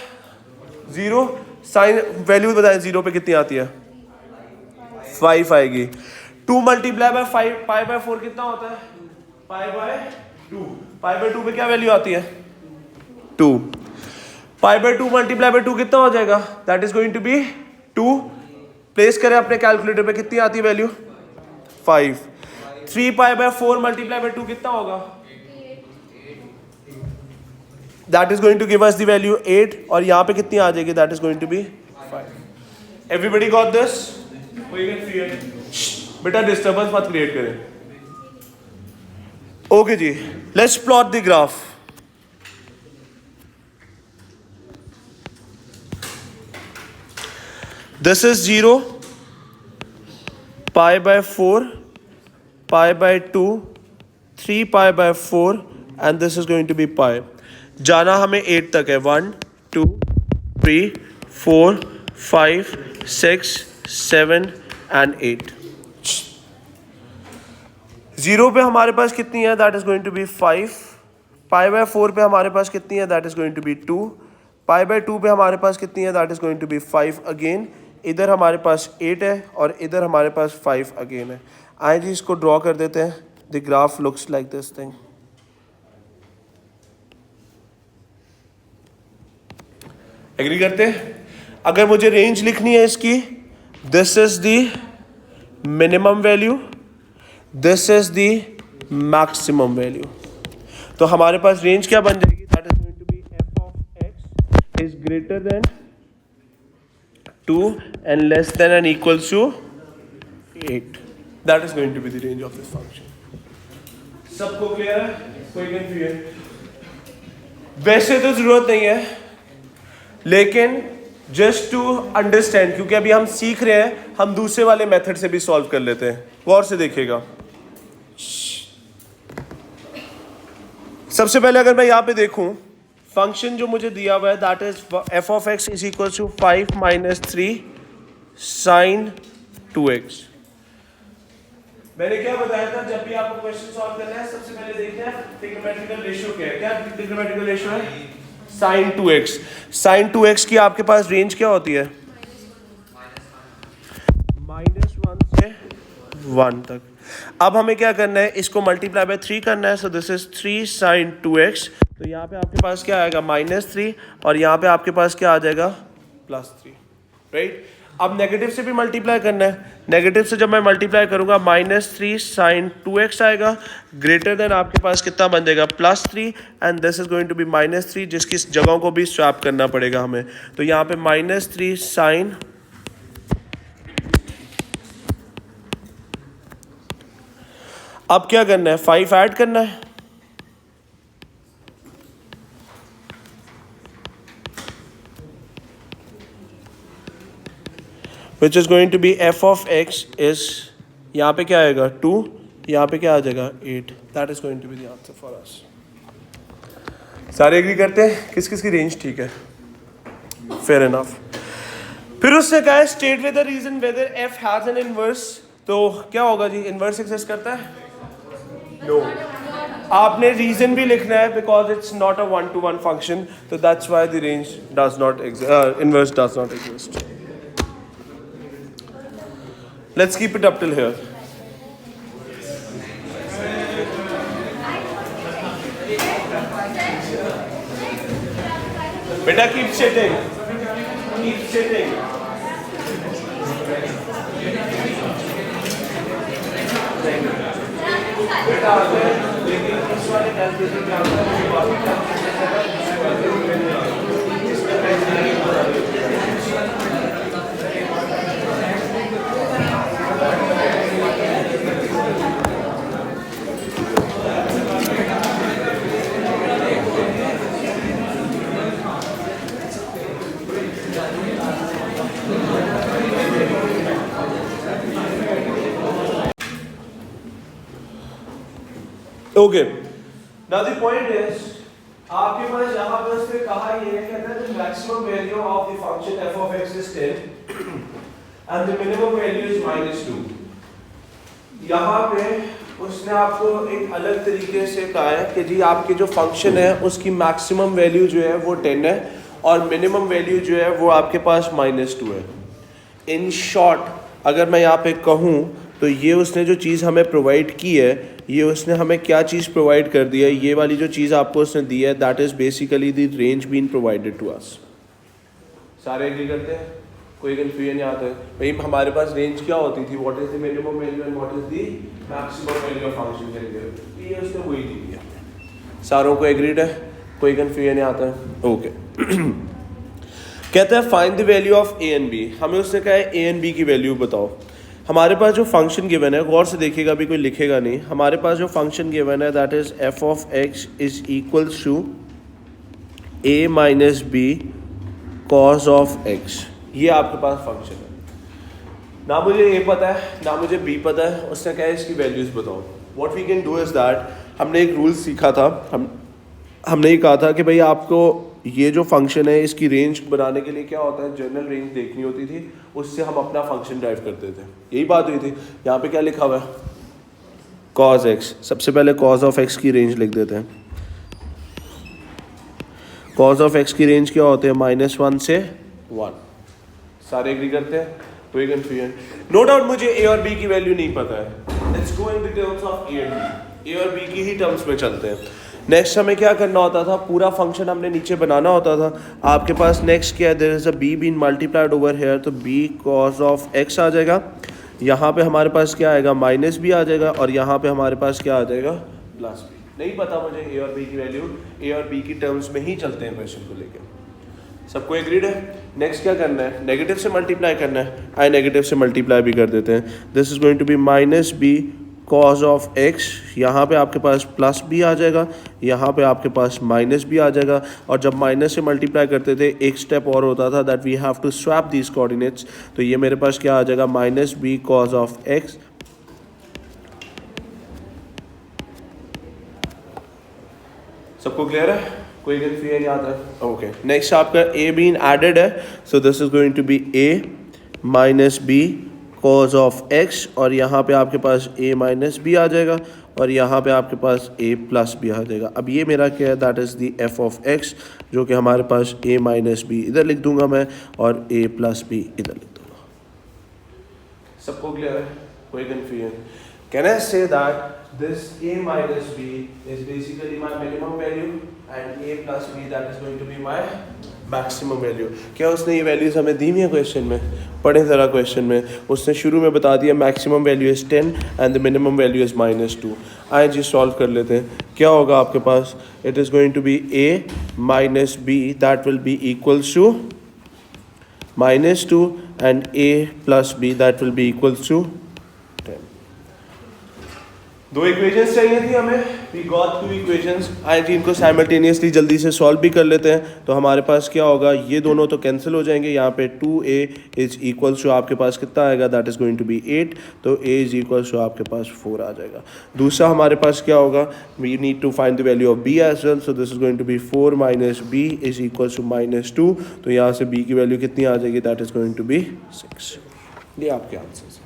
0 साइन वैल्यू बताएं 0 पे कितनी आती है. 5 आएगी. 2 मल्टीप्लाई बाय 5 पाई बाय 4 कितना होता है. पाई बाय 2. पाई बाय 2 पे क्या वैल्यू आती है 2. पाई बाय 2 मल्टीप्लाई बाय 2 कितना हो जाएगा. That is going to be 2. Place करें अपने कैलकुलेटर पे कितनी आती है value 5. 3 pi by 4 multiply by 2 कितना होगा. That is going to give us the value 8 और यहाँ पे कितनी आ जाएगी. That is going to be 5. Everybody got this. कोई कंफ्यूजन. बेटा डिस्टर्बेंस मत क्रिएट करें. ओके जी, let's plot the graph. This is 0, pi by 4, pi by 2, 3 pi by 4 and this is going to be pi. जाना हमें 8 तक है. 1 2 3 4 5 6 7 and 8. 0 पे हमारे पास कितनी है. That is going to be 5. Pi by 4 पे हमारे पास कितनी है. That is going to be 2. Pi by 2 पे हमारे पास कितनी है. That is going to be 5 again. इधर हमारे पास 8 है और इधर हमारे पास 5 अगेन है. आइए जी इसको ड्रॉ कर देते हैं. The graph looks like this thing. Agree करते हैं. अगर मुझे रेंज लिखनी है इसकी, this is the minimum value, this is the maximum value. तो हमारे पास रेंज क्या बन जाएगी. That is going to be f of x is greater than 2 and less than and equals to 8. That is going to be the range of this function. सबको clear है. कोई confusion. वैसे तो जरूरत नहीं है लेकिन जस्ट टू अंडरस्टैंड, क्योंकि अभी हम सीख रहे हैं, हम दूसरे वाले मेथड से भी सॉल्व कर लेते हैं। गौर से देखिएगा। सबसे पहले अगर मैं यहाँ पे देखूं, फंक्शन जो मुझे दिया हुआ है that is f of x is equal to 5 minus 3 sine 2x। मैंने क्या बताया था, जब भी आपको क्वेश्चन सॉल्व करना है सबसे पहले देखना है ट्रिग्नोमेट्रिकल रेशियो क्या है। क्या ट्रिग्नोमेट्रिकल रेशियो है? Sine 2x। साइन 2x की आपके पास रेंज क्या होती है? -1 से 1 तक। अब हमें क्या करना है, इसको मल्टीप्लाई बाय 3 करना है। So this is 3 sine 2x। तो यहाँ पे आपके पास क्या आएगा? -3, और यहाँ पे आपके पास क्या आ जाएगा? +3, राइट। अब नेगेटिव से भी मल्टीप्लाई करना है। नेगेटिव से जब मैं मल्टीप्लाई करूंगा -3 साइन 2x आएगा, ग्रेटर देन आपके पास कितना बन जाएगा? +3, and this is going to be -3, जिसकी जगहों को भी स्वैप करना पड़ेगा हमें। तो यहाँ पे -3 साइन, अब क्या करना है? 5 ऐड करना है। Which is going to be f of x is, यहाँ पे क्या आएगा? 2, यहाँ पे क्या आ जाएगा? 8। That is going to be the answer for us. सारे एग्री करते हैं? किस किस की रेंज ठीक है? Fair enough. फिर उससे कहा है state with the reason whether f has an inverse। तो क्या होगा जी? इनवर्स एग्जिस्ट करता है? नो। आपने रीजन भी लिखना है because it's not a 1-to-1 function, तो that's why the range does not exist, inverse does not exist. Let's keep it up till here. Beta, keep sitting. Keep sitting. बेटा आ गए, लेकिन इस वाले कैलकुलेटर में आता है बाकी calculator Okay. Now the point is, आपके पास यहाँ पर उसने कहा ये है कि the maximum value of the function f of x is 10 and the minimum value is -2। यहाँ पे उसने आपको एक अलग तरीके से कहा है कि जी आपके जो फंक्शन है उसकी मैक्सिमम वैल्यू जो है वो 10 है और मिनिमम वैल्यू जो है वो आपके पास -2 है। इन शॉर्ट अगर मैं यहाँ पे कहूँ तो ये उसने जो चीज़ हमें प्रोवाइड की है, ये उसने हमें क्या चीज़ प्रोवाइड कर दी है, ये वाली जो चीज़ आपको उसने दी है, that is basically the range been provided to us. सारे एग्री करते हैं? कोई कंफ्यूजन नहीं आता है? भाई हमारे पास रेंज क्या होती थी? What is the minimum value and what is the maximum value of function. ये उसने वही दी है। सारों को एग्रीड है? कोई कंफ्यूजन नहीं आता है? ओके। कहता है find the value of A and b. हमें उसने कहा है ए एंड बी की वैल्यू बताओ। हमारे पास जो फंक्शन गिवन है, गौर से देखिएगा, अभी कोई लिखेगा नहीं, हमारे पास जो फंक्शन गिवन है that is f of x is equals to a minus b cos of x. ये आपके पास फंक्शन है। ना मुझे ए पता है ना मुझे बी पता है, उसने कहा है इसकी वैल्यूज बताओ। What we can do is that, हमने एक रूल सीखा था, हमने ये कहा था कि भाई आपको ये जो फंक्शन है इसकी रेंज बनाने के लिए क्या होता है, जनरल रेंज देखनी होती थी, उससे हम अपना फंक्शन ड्राइव करते थे। यही बात हुई थी। यहाँ पे क्या लिखा हुआ है? Cos x. सबसे पहले कॉस ऑफ एक्स की रेंज लिख देते हैं। कॉस ऑफ एक्स की रेंज क्या होते हैं? -1 से 1। सारे एग्री करते हैं? कोई कंफ्यूजन? नो डाउट मुझे ए और बी की वैल्यू नहीं पता है। Let's go in the terms of A and B. A और बी की ही टर्म्स में चलते हैं। नेक्स्ट हमें क्या करना होता था, पूरा फंक्शन हमने नीचे बनाना होता था। आपके पास नेक्स्ट क्या है, there is a b been multiplied over here, तो बी कॉस ऑफ एक्स आ जाएगा। यहाँ पे हमारे पास क्या आएगा? माइनस बी आ जाएगा, और यहाँ पे हमारे पास क्या आ जाएगा? Plus b. नहीं पता मुझे ए और बी की वैल्यू, ए और बी की टर्म्स में ही चलते हैं क्वेश्चन को लेकर। सबको एग्रीड है? नेक्स्ट क्या करना है? नेगेटिव से मल्टीप्लाई करना है। आई नेगेटिव से मल्टीप्लाई भी कर देते हैं। This is going to be -b cos of x, यहाँ पे आपके पास प्लस भी आ जाएगा, यहाँ पे आपके पास माइनस भी आ जाएगा, और जब माइनस से मल्टीप्लाई करते थे एक स्टेप और होता था that we have to swap these coordinates, तो ये मेरे पास क्या आ जाएगा minus b cos of x. सबको क्लियर है, कोई कंफ्यूजन नहीं आता है? ओके, नेक्स्ट आपका ए बीन एडेड है, so this is going to be a minus b cos of x, और यहाँ पे आपके पास a माइनस बी आ जाएगा, और यहाँ पे आपके पास a प्लस बी आ जाएगा। अब ये मेरा क्या है, that is the f of x, जो कि हमारे पास a माइनस बी इधर लिख दूंगा मैं, और a प्लस बी इधर लिख दूंगा। सबको क्लियर है, कोई confusion? Can I say that this a minus b is basically my minimum value and a plus b that is going to be my maximum value। क्या उसने ये वैल्यूज हमें दी हुई है क्वेश्चन में? पढ़े ज़रा क्वेश्चन में, उसने शुरू में बता दिया maximum value is 10 and the minimum value is -2। आए जी सॉल्व कर लेते हैं। क्या होगा आपके पास? It is going to be a minus B that will be equals to -2 and a plus b that will be equals to 10। दो equations चाहिए थी हमें, वी गॉट टू इक्वेशंस। आए जी इनको साइमल्टेनियसली जल्दी से सॉल्व भी कर लेते हैं। तो हमारे पास क्या होगा, ये दोनों तो कैंसिल हो जाएंगे, यहाँ पे 2a इज इक्वल्स टू आपके पास कितना आएगा, that is going to be 8, तो a इज इक्वल्स टू आपके पास 4 आ जाएगा। दूसरा हमारे पास क्या होगा, we need to find the value of b as well, so this is going to be 4 minus b is equals to -2, तो यहाँ से b की वैल्यू कितनी आ जाएगी, that is going to be 6। ये आपके आंसर।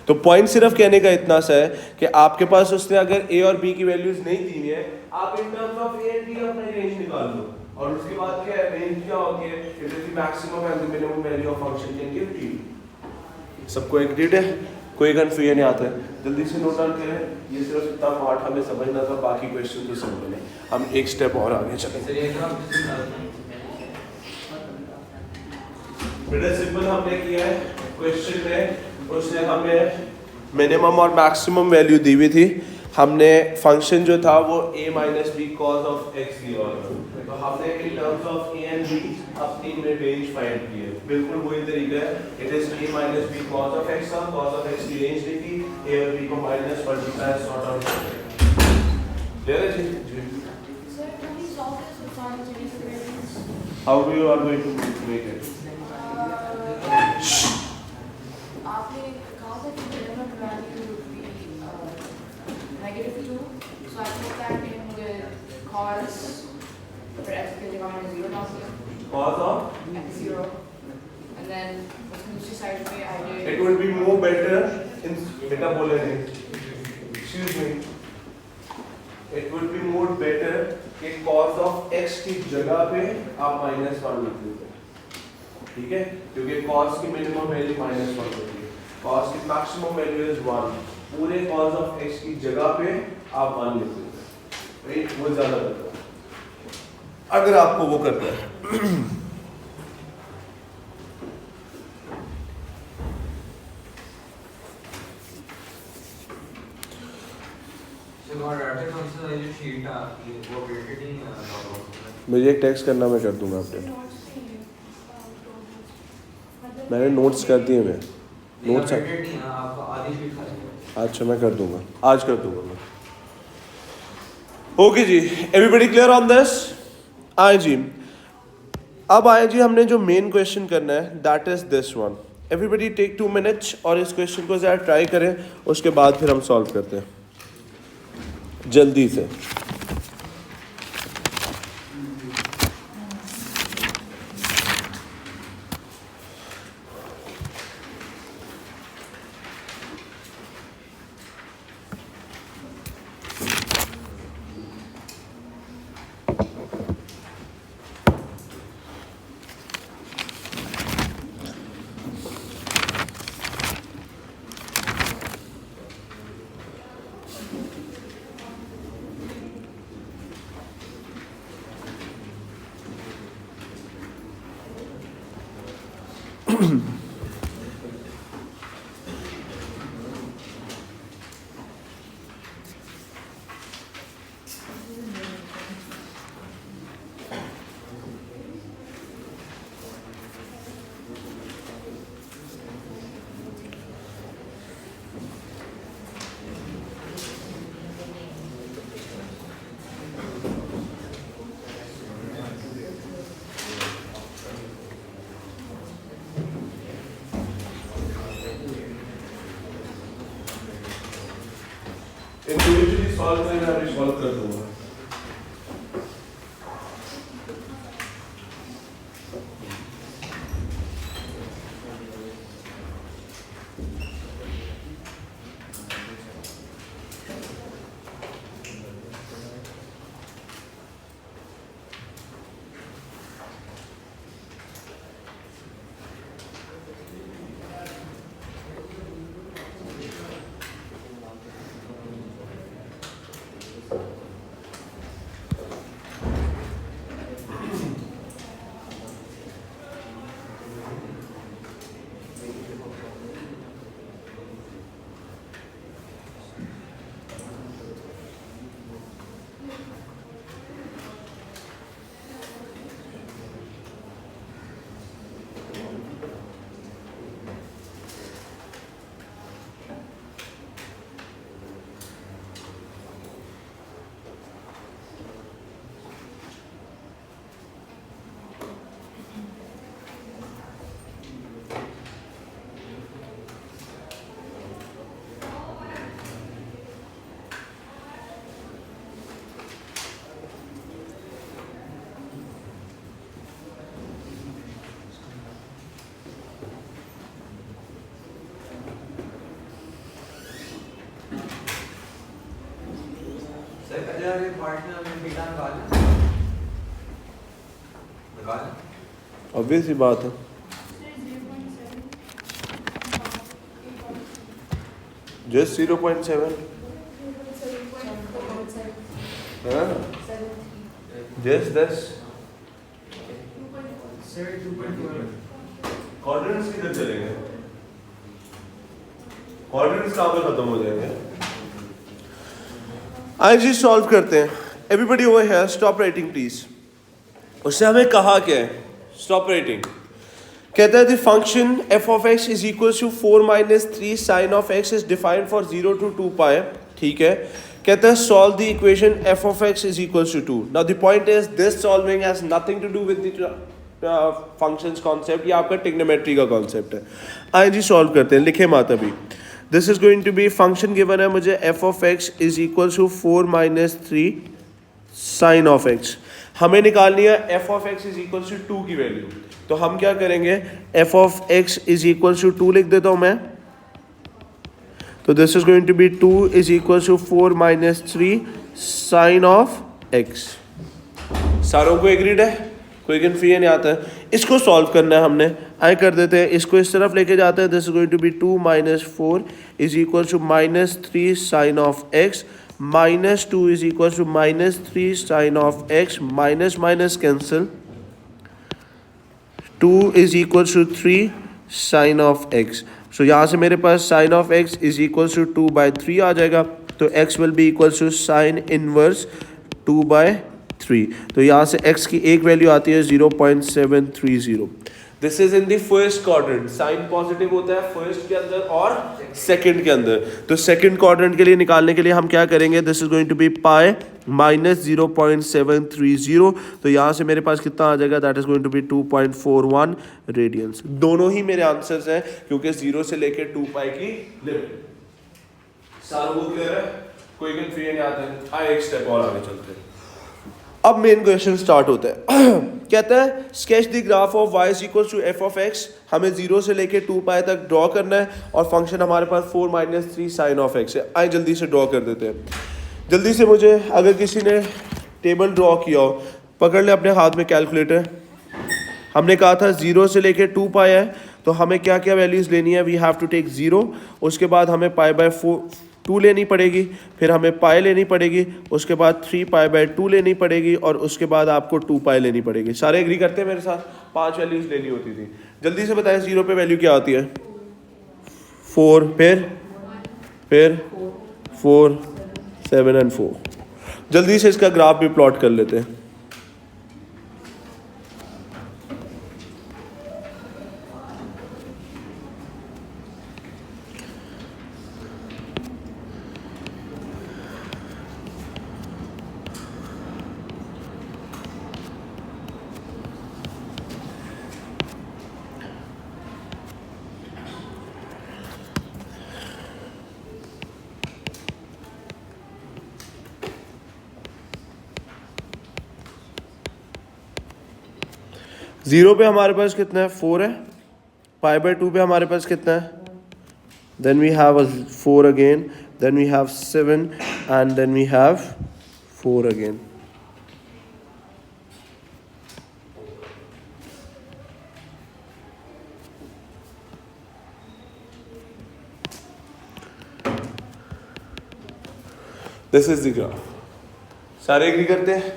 तो पॉइंट सिर्फ कहने का इतना सा है कि आपके पास उसने अगर a और b की वैल्यूज नहीं दी है, आप इन terms of a and b अपना रेंज निकाल लो, और उसके बाद क्या है, रेंज क्या होगी, it is the maximum and the minimum value of function can give t। सबको एग्रीड है, कोई कंफ्यूजन नहीं आता है? जल्दी से नोट डाउन करें, ये सिर्फ इतना पार्ट हमें समझना था, बाकी क्वेश्चन तो सिंपल है। हम एक स्टेप और आगे चलेंगे। बेटा सिंपल हमने किया है, क्वेश्चन में उसने हमें मिनिमम और मैक्सिमम वैल्यू दी हुई थी, हमने फंक्शन जो था वो a minus b cos of x दिया हुआ था, तो हमने in terms of a and b अपनी में रेंज फाइंड की है। बिल्कुल वही तरीका है, it is a minus b cos of x का, कॉज ऑफ x की रेंज लिखी, a और b को माइनस मल्टीप्लाई सॉर्ट आउट कर। क्लियर है जी? Sir, can we solve this with simultaneous variance? How do you are going to make it? आपने कहा था कि minimum value would be -2, so I put that in with cos for x के जगह मैंने 0 डाल दिया, Cos of x 0, and then उसकी दूसरी साइड पे I did it would be more better in beta बोले नहीं, excuse me, it would be more better कि cos of x की जगह पे आप -1 लिख देते, ठीक है, क्योंकि cos की मिनिमम वैल्यू -1 होती है, cos की मैक्सिमम वैल्यू इज 1, पूरे cos of x की जगह पे आप 1 लिख देते हैं, राइट? वो ज्यादा बेहतर है अगर आपको वो करना है। मुझे एक टेक्स्ट करना, मैं कर दूंगा अपडेट। मैंने नोट्स कर दिए, मैं नोट्स अच्छा मैं कर दूंगा, आज कर दूंगा मैं। ओके जी, एवरीबॉडी क्लियर ऑन दिस? आए जी, अब आए जी हमने जो मेन क्वेश्चन करना है that is this one. Everybody take 2 minutes और इस क्वेश्चन को ज़रा ट्राई करें, उसके बाद फिर हम सॉल्व करते हैं जल्दी से। सॉल्व करेंगे, अभी सॉल्व कर दूंगा। ऑब्वियस ही बात है। जस्ट 0.7 जस्ट 10 क्वाड्रेंट्स किधर चलेंगे? क्वाड्रेंट्स कहाँ पे खत्म हो जाएंगे? आइए जी सॉल्व करते हैं। Everybody over here stop writing please. उससे हमें कहा क्या है? Stop writing. कहता है the function f of x is equals to 4 minus 3 sin of x is defined for 0 to 2 pi। ठीक है। कहता है solve the equation f of x is equals to 2। Now the point is this solving has nothing to do with the functions concept। ये आपका trigonometry का concept है। आइए जी solve करते हैं। लिखे माता भी। This is going to be function given है मुझे f of x is equals to 4 minus 3 sin of x। हमें निकालनी है f of x is equals to 2 की वैल्यू। तो हम क्या करेंगे? f of x is equals to 2 लिख देता हूं मैं। तो this is going to be 2 is equals to 4 minus 3 sin of x। सारों को एग्रीड है? कोई कन्फ्यूजन नहीं आता है? इसको सॉल्व करना है हमने। आए कर देते हैं, इसको इस तरफ लेके जाते हैं। This is going to be 2 minus 4 is equals to minus 3 sin of x। minus 2 is equals to minus 3 sin of x। minus minus cancel। 2 is equals to 3 sin of x। so यहाँ से मेरे पास sin of x is equals to 2 by 3 आ जाएगा। तो x will be equals to sin inverse 2 by 3। तो यहाँ से x की एक वैल्यू आती है 0.730। This is in the first quadrant. Sine positive होता है फर्स्ट के अंदर और सेकंड के अंदर। तो सेकंड क्वाड्रेंट के लिए निकालने के लिए हम क्या करेंगे? This is going to be pi minus 0.730। तो यहाँ से मेरे पास कितना आ जाएगा? That is going to be 2.41 radians. दोनों ही मेरे आंसर्स हैं क्योंकि 0 से लेकर 2 पाई की लिमिट। सारों को क्लियर है? कोई कंफ्यूजन नहीं आता है? आइए एक स्टेप और आगे चलते हैं। अब मेन क्वेश्चन स्टार्ट होता है। कहता है sketch the graph of y is equal to f of x। हमें 0 से लेके 2 पाई तक ड्रॉ करना है और फंक्शन हमारे पास 4 minus 3 sin of x है। आइए जल्दी से ड्रॉ कर देते हैं। जल्दी से मुझे अगर किसी ने टेबल ड्रॉ किया हो, पकड़ ले अपने हाथ में कैलकुलेटर। हमने कहा था 0 से लेके 2 पाई है, तो हमें क्या क्या वैल्यूज़ लेनी है? We have to take 0। उसके बाद हमें पाई बाय 2 लेनी पड़ेगी, फिर हमें पाई लेनी पड़ेगी, उसके बाद 3 पाई बाय 2 लेनी पड़ेगी और उसके बाद आपको 2 पाई लेनी पड़ेगी। सारे एग्री करते हैं मेरे साथ? 5 वैल्यूज़ लेनी होती थी। जल्दी से बताएं 0 पे वैल्यू क्या आती है? 4, फिर 4, 7 एंड 4। जल्दी से इसका ग्राफ भी प्लॉट कर लेते हैं। 0 पे हमारे पास कितना है 4 है, π/2 पे हमारे पास कितना है, then we have a 4 again, then we have 7 and then we have 4 again. This is the graph. सारे एग्री करते हैं?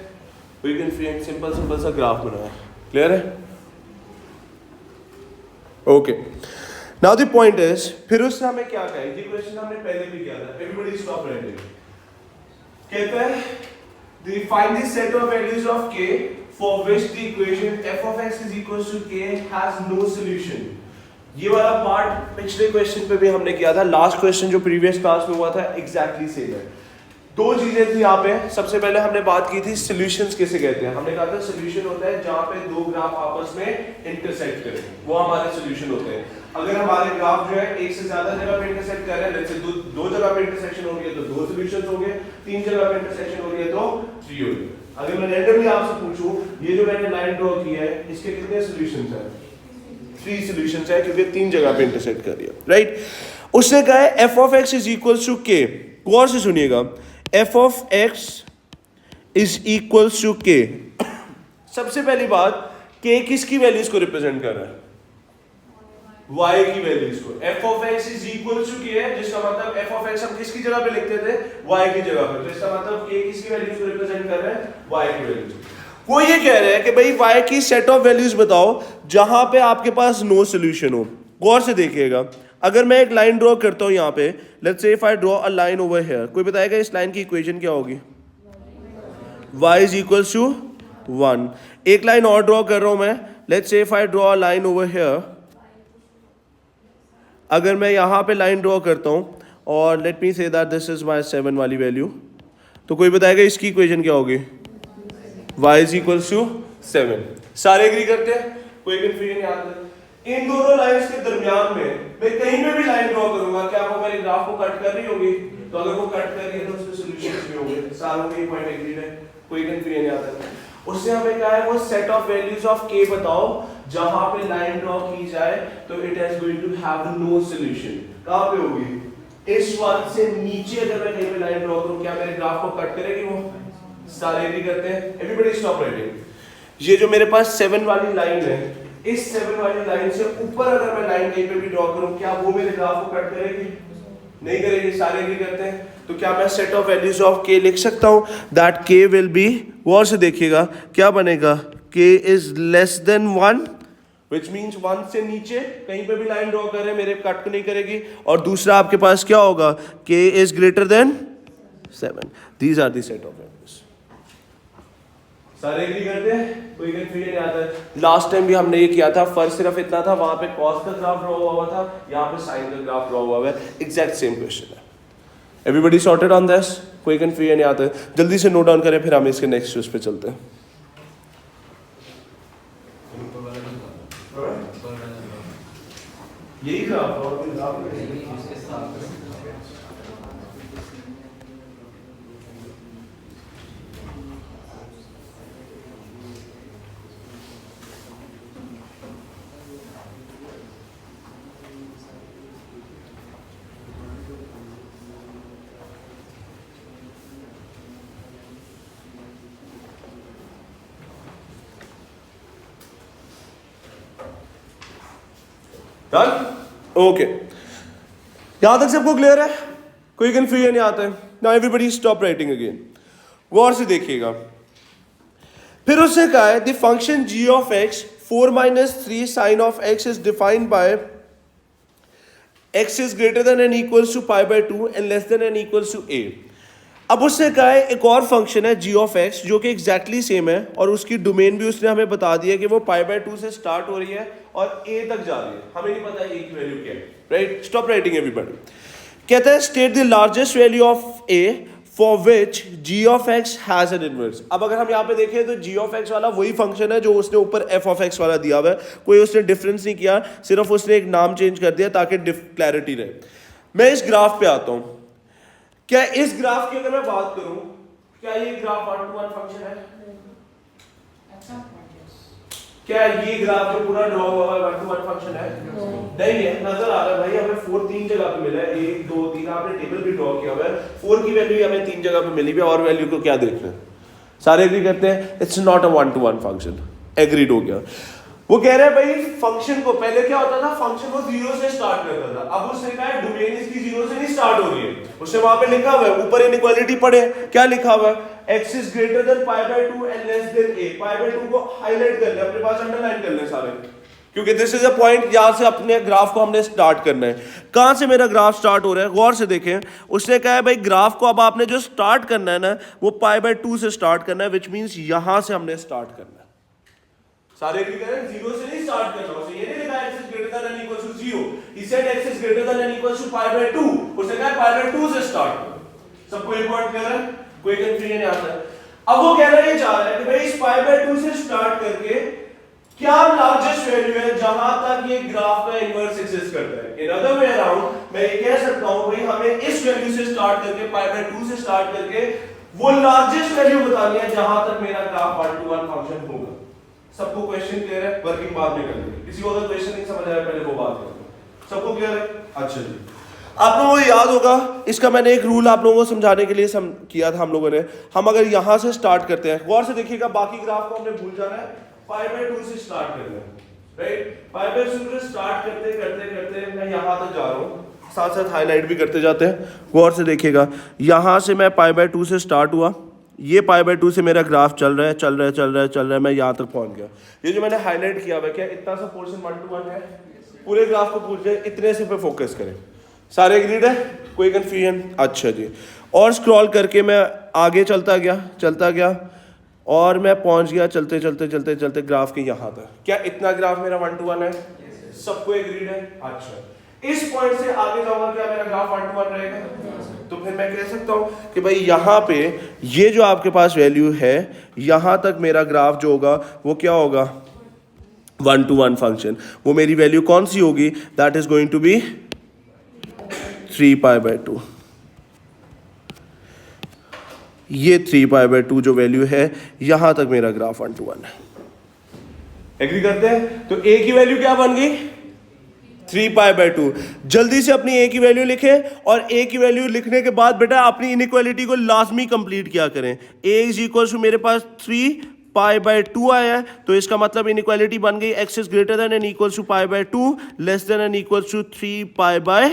We can create सिंपल सा ग्राफ बनाया, क्लियर है? Okay, now the point is, फिर उससे हमें क्या कहा, ये क्वेश्चन हमने पहले भी किया था, एवरीबॉडी स्टॉप राइटिंग। कहता है the find the set of values of k for which the equation f of x is equals to k has no solution। ये वाला पार्ट पिछले क्वेश्चन पे भी हमने किया था, लास्ट क्वेश्चन जो प्रीवियस क्लास में हुआ था एग्जैक्टली सेम है। दो चीजें थी यहाँ पे, सबसे पहले हमने बात की थी सॉल्यूशंस किसे कहते हैं। हमने कहा था सॉल्यूशन होता है जहाँ पे दो ग्राफ आपस में इंटरसेक्ट करें, वो हमारे सॉल्यूशन होते हैं। अगर हमारे ग्राफ जो है एक से ज्यादा जगह पे इंटरसेक्ट कर रहे हैं, जैसे दो जगह पे इंटरसेक्शन हो रही है तो दो सॉल्यूशंस होंगे, तीन जगह पे इंटरसेक्शन हो रही है तो 3 होंगे। अगर मैं रैंडमली आपसे पूछूं, ये जो मैंने लाइन ड्रॉ की है इसके कितने सॉल्यूशंस हैं? 3 सॉल्यूशंस है, क्योंकि 3 जगह पे इंटरसेक्ट कर रही है, राइट। उसने कहा है f of x is equals to k। गौर से सुनिएगा, f of x is equals to k। सबसे पहली बात, k किसकी वैल्यूज को रिप्रेजेंट कर रहा है? y की वैल्यूज को। f of x is equals to k है, जिसका मतलब f of x हम किसकी जगह पे लिखते थे? y की जगह पे। तो इसका मतलब k किसकी वैल्यूज को रिप्रेजेंट कर रहा है? y की वैल्यूज। वो ये कह रहे हैं कि भाई y की सेट ऑफ वैल्यूज बताओ जहां पे आपके पास नो सॉल्यूशन हो। गौर से देखिएगा, अगर मैं एक लाइन ड्रॉ करता हूं यहाँ पे, let's say if I draw a line over here, कोई बताएगा इस लाइन की इक्वेशन क्या होगी? y is equals to 1। एक लाइन और ड्रॉ कर रहा हूं मैं, let's say if I draw a line over here, अगर मैं यहाँ पे लाइन ड्रॉ करता हूं और let me say that this is my 7 वाली वैल्यू, तो कोई बताएगा इसकी इक्वेशन क्या होगी? y is equals to 7। सारे एग्री करते हैं? कोई कंफ्यूजन नहीं आता? इन दोनों लाइंस के दरमियान में मैं कहीं पे भी लाइन ड्रॉ करूंगा, क्या वो मेरे ग्राफ को कट कर रही होगी? तो अगर वो कट कर रही है तो उसके सॉल्यूशंस भी होंगे। सारों के पॉइंट एग्रीड है, कोई कंफ्यूजन नहीं आता? उससे हमें कहा है वो set of values of k बताओ जहां पे लाइन ड्रॉ की जाए तो it is going to have no solution. कहां पे होगी? इस वाले से नीचे अगर मैं कहीं पे लाइन ड्रॉ करूं, क्या मेरे ग्राफ को कट करेगी वो? सारे एग्री करते हैं? Everybody stop writing. ये जो मेरे पास 7 वाली लाइन है, इस 7 वाली लाइन से ऊपर अगर मैं लाइन कहीं पे भी ड्रॉ करूं, क्या वो मेरे ग्राफ को कट करेगी? नहीं करेगी। सारे एग्री करते हैं? तो क्या मैं set of values of k लिख सकता हूं दैट k विल बी, गौर से देखिएगा क्या बनेगा, k is less then 1, which means 1 से नीचे कहीं पे भी लाइन ड्रॉ कर रहे हैं मेरे कट नहीं करेगी। और दूसरा आपके पास क्या होगा, k is greater than 7। These are the set of values. सारे एग्री करते हैं? कोई कंफ्यूजन नहीं आता है? लास्ट टाइम भी हमने ये किया था, फर्क सिर्फ इतना था, वहां पे कॉस का ग्राफ ड्रॉ हुआ था, यहाँ पे साइन का ग्राफ ड्रॉ हुआ है। एग्जैक्ट सेम क्वेश्चन है। Everybody sorted on this? कोई कंफ्यूजन नहीं आता है? जल्दी से नोट डाउन करें, फिर हम इसके नेक्स्ट चीज पे चलते हैं। यही ग्राफ डन? ओके, यहां तक सबको क्लियर है? कोई कंफ्यूजन नहीं आता है? Now everybody stop writing again. गौर से देखिएगा, फिर उससे कहा है the function g of x 4 minus 3 sin of x is defined by x is greater than and equals to π/2 and less than and equals to a। अब उससे कहा है एक और फंक्शन है g ऑफ x जो कि एग्जैक्टली सेम है और उसकी डोमेन भी उसने हमें बता दी है कि वो π/2 से स्टार्ट हो रही है और a तक जा रही है। हमें नहीं पता a की वैल्यू क्या है, राइट? Stop writing everybody. कहता है state the largest value of a for which g of x has an inverse. अब अगर हम यहाँ पे देखें तो g ऑफ x वाला वही फंक्शन है जो उसने ऊपर f ऑफ x वाला दिया हुआ है, कोई उसने डिफरेंस नहीं किया, सिर्फ उसने एक नाम चेंज कर दिया ताकि क्लैरिटी रहे। मैं इस ग्राफ पे आता हूँ। क्या इस ग्राफ की अगर मैं बात करूं, क्या ये ग्राफ 1 to 1 फंक्शन है? क्या ये ग्राफ जो पूरा ड्रॉ हुआ है 1 to 1 फंक्शन है? नहीं है, नजर आ रहा है भाई हमें 4 तीन जगह पे मिला है, 1 2 3, आपने टेबल भी ड्रॉ किया हुआ है, 4 की वैल्यू हमें तीन जगह पे मिली है, और वैल्यू को क्या देखना है? सारे एग्री करते हैं it's not a 1 to 1 function, agreed हो गया। वो कह रहे हैं भाई फंक्शन को पहले क्या होता था, फंक्शन को 0 से स्टार्ट करता था, अब उसने कहा है डोमेन इसकी 0 से नहीं स्टार्ट हो रही है, उसने वहां पे लिखा हुआ है ऊपर इनइक्वालिटी पढ़े, क्या लिखा हुआ है, x is greater than pi by 2 and less than a, pi by 2 को हाईलाइट कर ले, अपने पास अंडरलाइन कर ले सारे, क्योंकि दिस इज अ पॉइंट, यहां से अपने ग्राफ को हमने स्टार्ट करना है। कहां से मेरा ग्राफ स्टार्ट हो रहा है, गौर से देखें, उसने कहा है भाई ग्राफ को अब आपने जो स्टार्ट करना है ना, वो पाई बाय 2 से स्टार्ट करना है, विच मींस यहां से हमने स्टार्ट करना है। सारे एग्री करें, 0 से नहीं स्टार्ट करना, उसे ये नहीं लिखा x is greater than or equal to 0, he said x is greater than or equal to pi by 2, उसने कहा pi by 2 से स्टार्ट करो। सबको एक पॉइंट क्लियर है, कोई कंफ्यूजन नहीं आता है। अब वो कह रहा है, ये चाह रहा है कि भाई इस pi by 2 से स्टार्ट करके क्या लार्जेस्ट वैल्यू है जहां तक ये ग्राफ का इनवर्स एग्जिस्ट करता है। इन अदर वे अराउंड मैं ये कह सकता हूं भाई हमें इस वैल्यू से स्टार्ट करके pi by 2 से स्टार्ट करके वो लार्जेस्ट वैल्यू बतानी है जहां तक मेरा ग्राफ 1 to 1 फंक्शन होगा। सबको क्वेश्चन क्लियर है, वर्किंग बाद में करेंगे, किसी को अगर क्वेश्चन नहीं समझ आया पहले वो बात करेंगे। सबको क्लियर है? अच्छा जी, आप लोगों को याद होगा इसका मैंने एक रूल आप लोगों को समझाने के लिए किया था हम लोगों ने। हम अगर यहां से स्टार्ट करते हैं, गौर से देखिएगा, बाकी ग्राफ को हमने भूल जाना है, पाई बाय 2 से स्टार्ट करना है, राइट। पाई बाय 2 से स्टार्ट करते करते करते मैं यहां तक जा रहा हूं, साथ साथ हाईलाइट भी करते जाते हैं। गौर से देखिएगा, यहां से मैं पाई बाय 2 से स्टार्ट हुआ, ये पाई बाय 2 से मेरा ग्राफ चल रहा है चल रहा है चल रहा है चल रहा है, मैं यहाँ तक पहुंच गया। ये जो मैंने हाईलाइट किया हुआ है, क्या इतना सा पोर्शन 1 to 1 है? पूरे ग्राफ को पूछ जाए, इतने से पे फोकस करें। सारे एग्रीड है, कोई कंफ्यूजन? अच्छा जी, और स्क्रॉल करके मैं आगे चलता गया और मैं पहुंच गया चलते चलते चलते चलते ग्राफ के यहाँ तक। क्या इतना ग्राफ मेरा 1 to 1 है? सबको एग्रीड है? अच्छा, इस पॉइंट से आगे जाऊंगा, क्या मेरा ग्राफ 1 to 1 रहेगा? तो फिर मैं कह सकता हूं कि भाई यहाँ पे ये जो आपके पास वैल्यू है, यहाँ तक मेरा ग्राफ जो होगा वो क्या होगा? 1 to 1 फंक्शन। वो मेरी वैल्यू कौन सी होगी? That is going to be 3 pi by 2। ये 3 pi by 2 जो वैल्यू है, यहां तक मेरा ग्राफ 1 to 1 है। एग्री करते हैं? तो a की वैल्यू क्या बन गई? 3 pi by 2। जल्दी से अपनी a की वैल्यू लिखें, और a की वैल्यू लिखने के बाद बेटा अपनी इनइक्वालिटी को लाजमी कंप्लीट क्या करें। a इज इक्वल टू मेरे पास 3 pi by 2 आया है, तो इसका मतलब इनइक्वालिटी बन गई x is greater than and equal to pi by 2 less than and equal to 3 pi by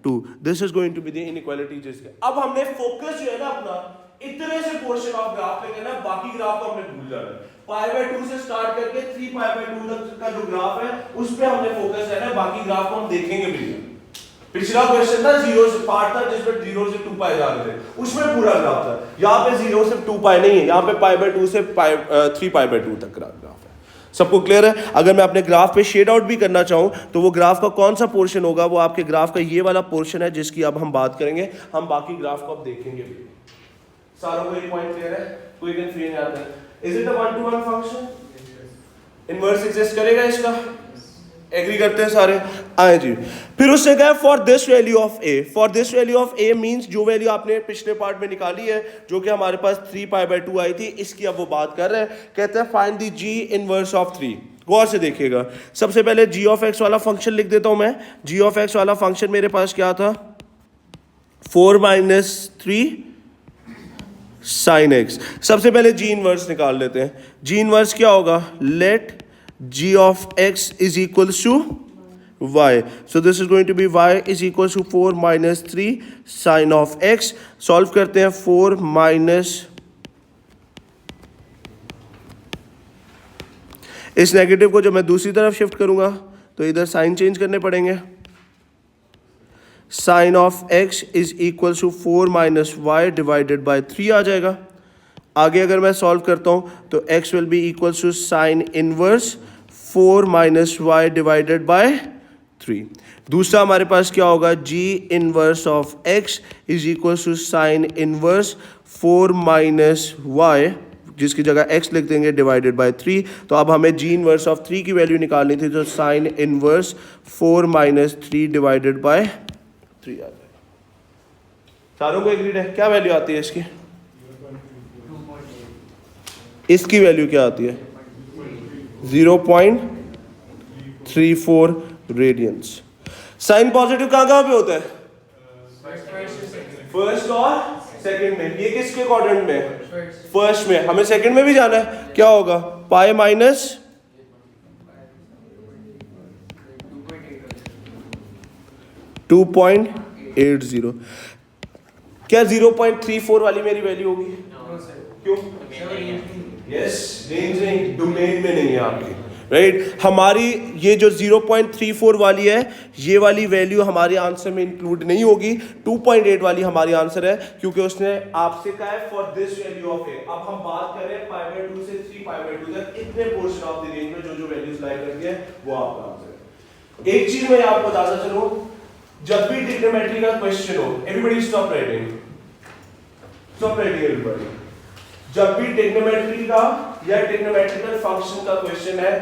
2। This is going to be the inequality जिसके अब हमने फोकस जो है ना अपना इतने से पोर्शन ऑफ ग्राफ पे करना है, बाकी ग्राफ को हमने भूल जाना है। pi by 2 से स्टार्ट करके 3 pi by 2 तक का जो ग्राफ है उस पे हमने फोकस करना है, बाकी ग्राफ को हम देखेंगे भी नहीं। पिछला क्वेश्चन था 0 से पार्ट था जिसमें 0 से 2 पाई जा रहे थे, उसमें पूरा ग्राफ था। यहाँ पे 0 से 2 पाई नहीं है, यहाँ पे pi by 2 से 3 pi by 2 तक ग्राफ है। सबको क्लियर है? अगर मैं अपने ग्राफ पे शेड आउट भी करना चाहूं तो वो ग्राफ का कौन सा पोर्शन होगा? वो आपके ग्राफ का ये वाला पोर्शन है जिसकी अब हम बात करेंगे। हम बाकी ग्राफ को अब देखेंगे भी। सारों को एक पॉइंट क्लियर है? कोई कंफ्यूजन आता है? Is it a 1 to 1 function? Inverse exist करेगा इसका? एग्री करते हैं सारे? आए जी, फिर उसने कहा for this value of A. For this value of A means जो वैल्यू आपने पिछले पार्ट में निकाली है, जो कि हमारे पास 3 pi by 2 आई थी, इसकी अब वो बात कर रहे हैं। कहते हैं find the g inverse of 3। गौर से देखिएगा, सबसे पहले g ऑफ x वाला फंक्शन लिख देता हूं मैं। g ऑफ x वाला फंक्शन मेरे पास क्या था? 4 minus 3 sin x। सबसे पहले g इनवर्स निकाल लेते हैं। g इनवर्स क्या होगा? Let g of x is equals to y. So this is going to be y is equals to 4 minus 3 sin of x. Solve करते हैं। 4 minus, इस नेगेटिव को जब मैं दूसरी तरफ शिफ्ट करूंगा तो इधर साइन चेंज करने पड़ेंगे। sin of x is equals to 4 minus y divided by 3 आ जाएगा। आगे अगर मैं सॉल्व करता हूं तो x will be equals to sin inverse 4 minus y divided by 3। दूसरा हमारे पास क्या होगा? g inverse of x is equals to sin inverse 4 minus y, जिसकी जगह x लिख देंगे, डिवाइडेड बाय 3। तो अब हमें g इनवर्स ऑफ 3 की वैल्यू निकालनी थी, तो sin inverse 4 minus 3 divided by 3 आ जाएगा। सारों को एग्रीड है? क्या वैल्यू आती है इसकी? इसकी वैल्यू क्या आती है? 0.34 रेडियंस। साइन पॉजिटिव कहाँ पे होता है? फर्स्ट और सेकंड में। ये किसके क्वाड्रेंट में? फर्स्ट में। हमें सेकंड में भी जाना है, क्या होगा? Pi minus 2.80। क्या 0.34 वाली मेरी वैल्यू होगी? क्यों? यस, रेंज नहीं, डोमेन में नहीं है आपकी, राइट। हमारी ये जो 0.34 वाली है, ये वाली वैल्यू हमारे आंसर में इंक्लूड नहीं होगी। 2.8 वाली हमारी आंसर है, क्योंकि उसने आपसे कहा है फॉर दिस वैल्यू ऑफ ए। अब हम बात कर रहे हैं π/2 से 3π/2 तक इतने पोर्शन ऑफ द रेंज में जो वैल्यूज लाई करती है वो आपका आंसर है। एक चीज मैं आपको बताता चलूं, जब भी ट्रिग्नोमेट्री का क्वेश्चन हो, एवरीबॉडी स्टॉप राइटिंग, एवरीबॉडी। जब भी ट्रिग्नोमेट्री का या ट्रिग्नोमेट्रिकल फंक्शन का क्वेश्चन है,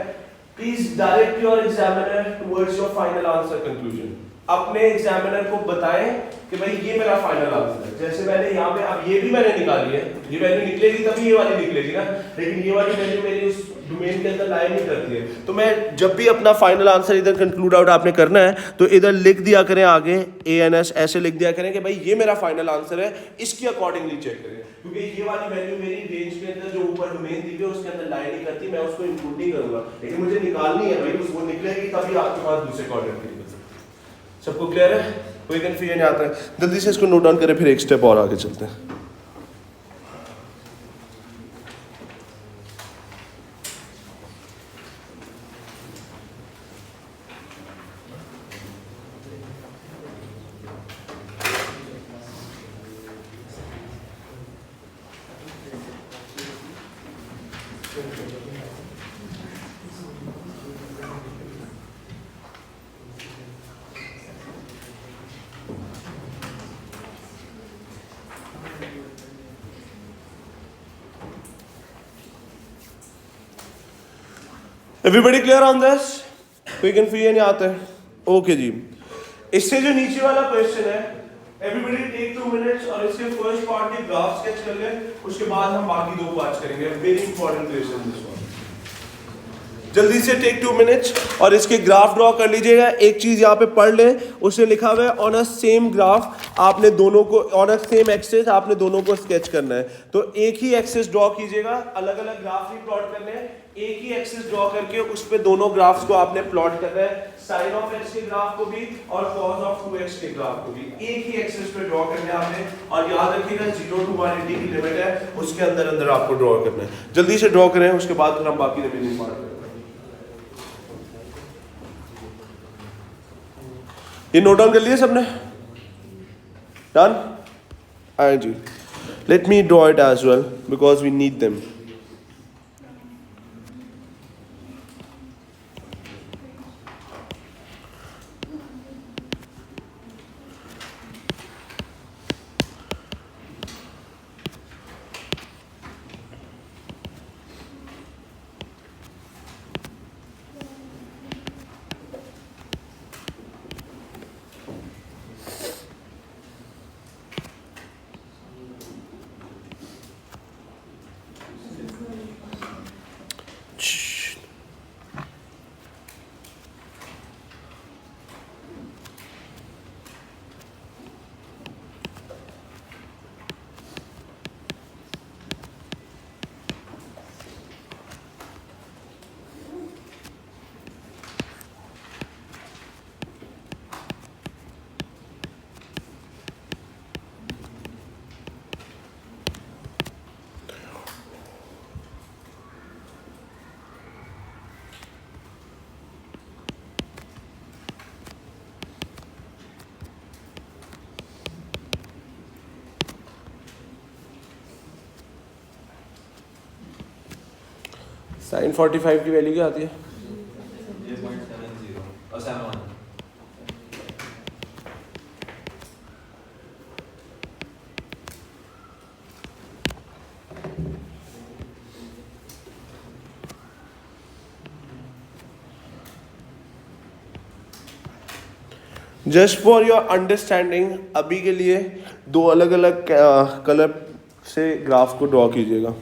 please direct your examiner towards your final answer conclusion. अपने एग्जामिनर को बताएं कि भाई ये मेरा फाइनल आंसर है। जैसे मैंने यहाँ पे, अब ये भी मैंने निकाली है, ये वैल्यू निकलेगी तभी ये वाली निकलेगी ना, लेकिन ये वाली वैल्यू मेरी उस डोमेन के अंदर लाई नहीं करती है। तो मैं जब भी अपना फाइनल आंसर इधर कंक्लूड आउट आपने करना है, तो इधर लिख दिया करें आगे ANS, ऐसे लिख दिया करें कि भाई ये मेरा फाइनल आंसर है, इसकी अकॉर्डिंगली चेक करें, क्योंकि ये वाली वैल्यू मेरी रेंज के अंदर जो ऊपर डोमेन दी है उसके अंदर लाई नहीं करती, मैं उसको इंक्लूड नहीं करूंगा, लेकिन मुझे निकालनी है भाई, उसको निकलेगी तभी आपके पास दूसरे क्वाड्रेंट निकल सकते। सबको क्लियर है? कोई कंफ्यूजन नहीं आता है? जल्दी से इसको नोट डाउन करें, फिर एक स्टेप और आगे चलते हैं। Everybody clear on this? कोई कंफ्यूजन नहीं आता है? ओके जी। इससे जो नीचे वाला क्वेश्चन है, एवरीबॉडी टेक 2 मिनट्स और इसके फर्स्ट पार्ट के ग्राफ स्केच कर ले, उसके बाद हम बाकी दो पार्ट्स करेंगे। Very important question this one. जल्दी से टेक 2 मिनट्स और इसके ग्राफ ड्रॉ कर लीजिएगा। एक चीज यहाँ पे पढ़ ले, उसने लिखा हुआ है ऑन अ सेम ग्राफ, आपने दोनों को ऑन अ सेम एक्सिस आपने दोनों को स्केच करना है। तो एक ही एक्सिस ड्रॉ कीजिएगा, अलग अलग ग्राफ नहीं प्लॉट करने हैं, एक ही एक्सिस ड्रॉ करके उस पे दोनों ग्राफ्स को आपने प्लॉट करना है, साइन ऑफ x के ग्राफ को भी और कॉस ऑफ 2x के ग्राफ को भी एक ही एक्सिस पे ड्रॉ करना है आपने। और याद रखिएगा 0 to 180 की लिमिट है, उसके अंदर अंदर आपको ड्रॉ करना है। जल्दी से ड्रॉ करें, उसके बाद फिर हम बाकी रिवीजन पार्ट करेंगे। ये नोट डाउन कर लिए सबने? डन? आए जी, let me draw it as well because we need them. Sine 45 की वैल्यू क्या आती है? 0.70 और 71। जस्ट फॉर योर अंडरस्टैंडिंग, अभी के लिए दो अलग अलग कलर से ग्राफ को ड्रॉ कीजिएगा।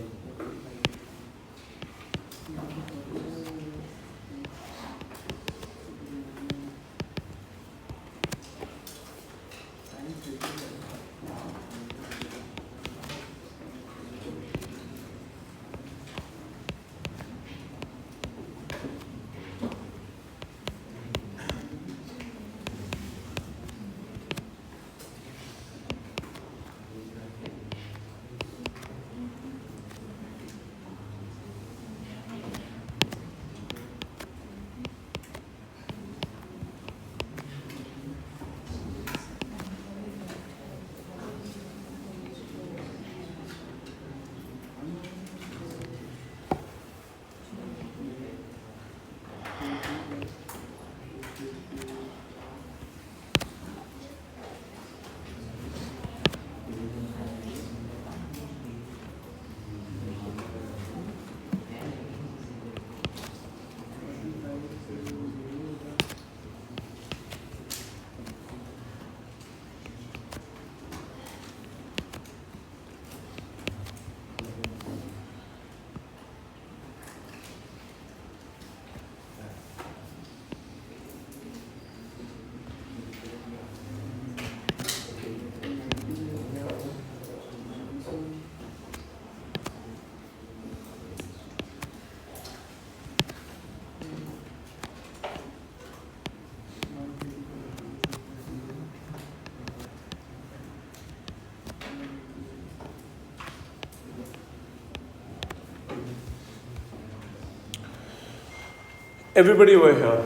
Everybody over here.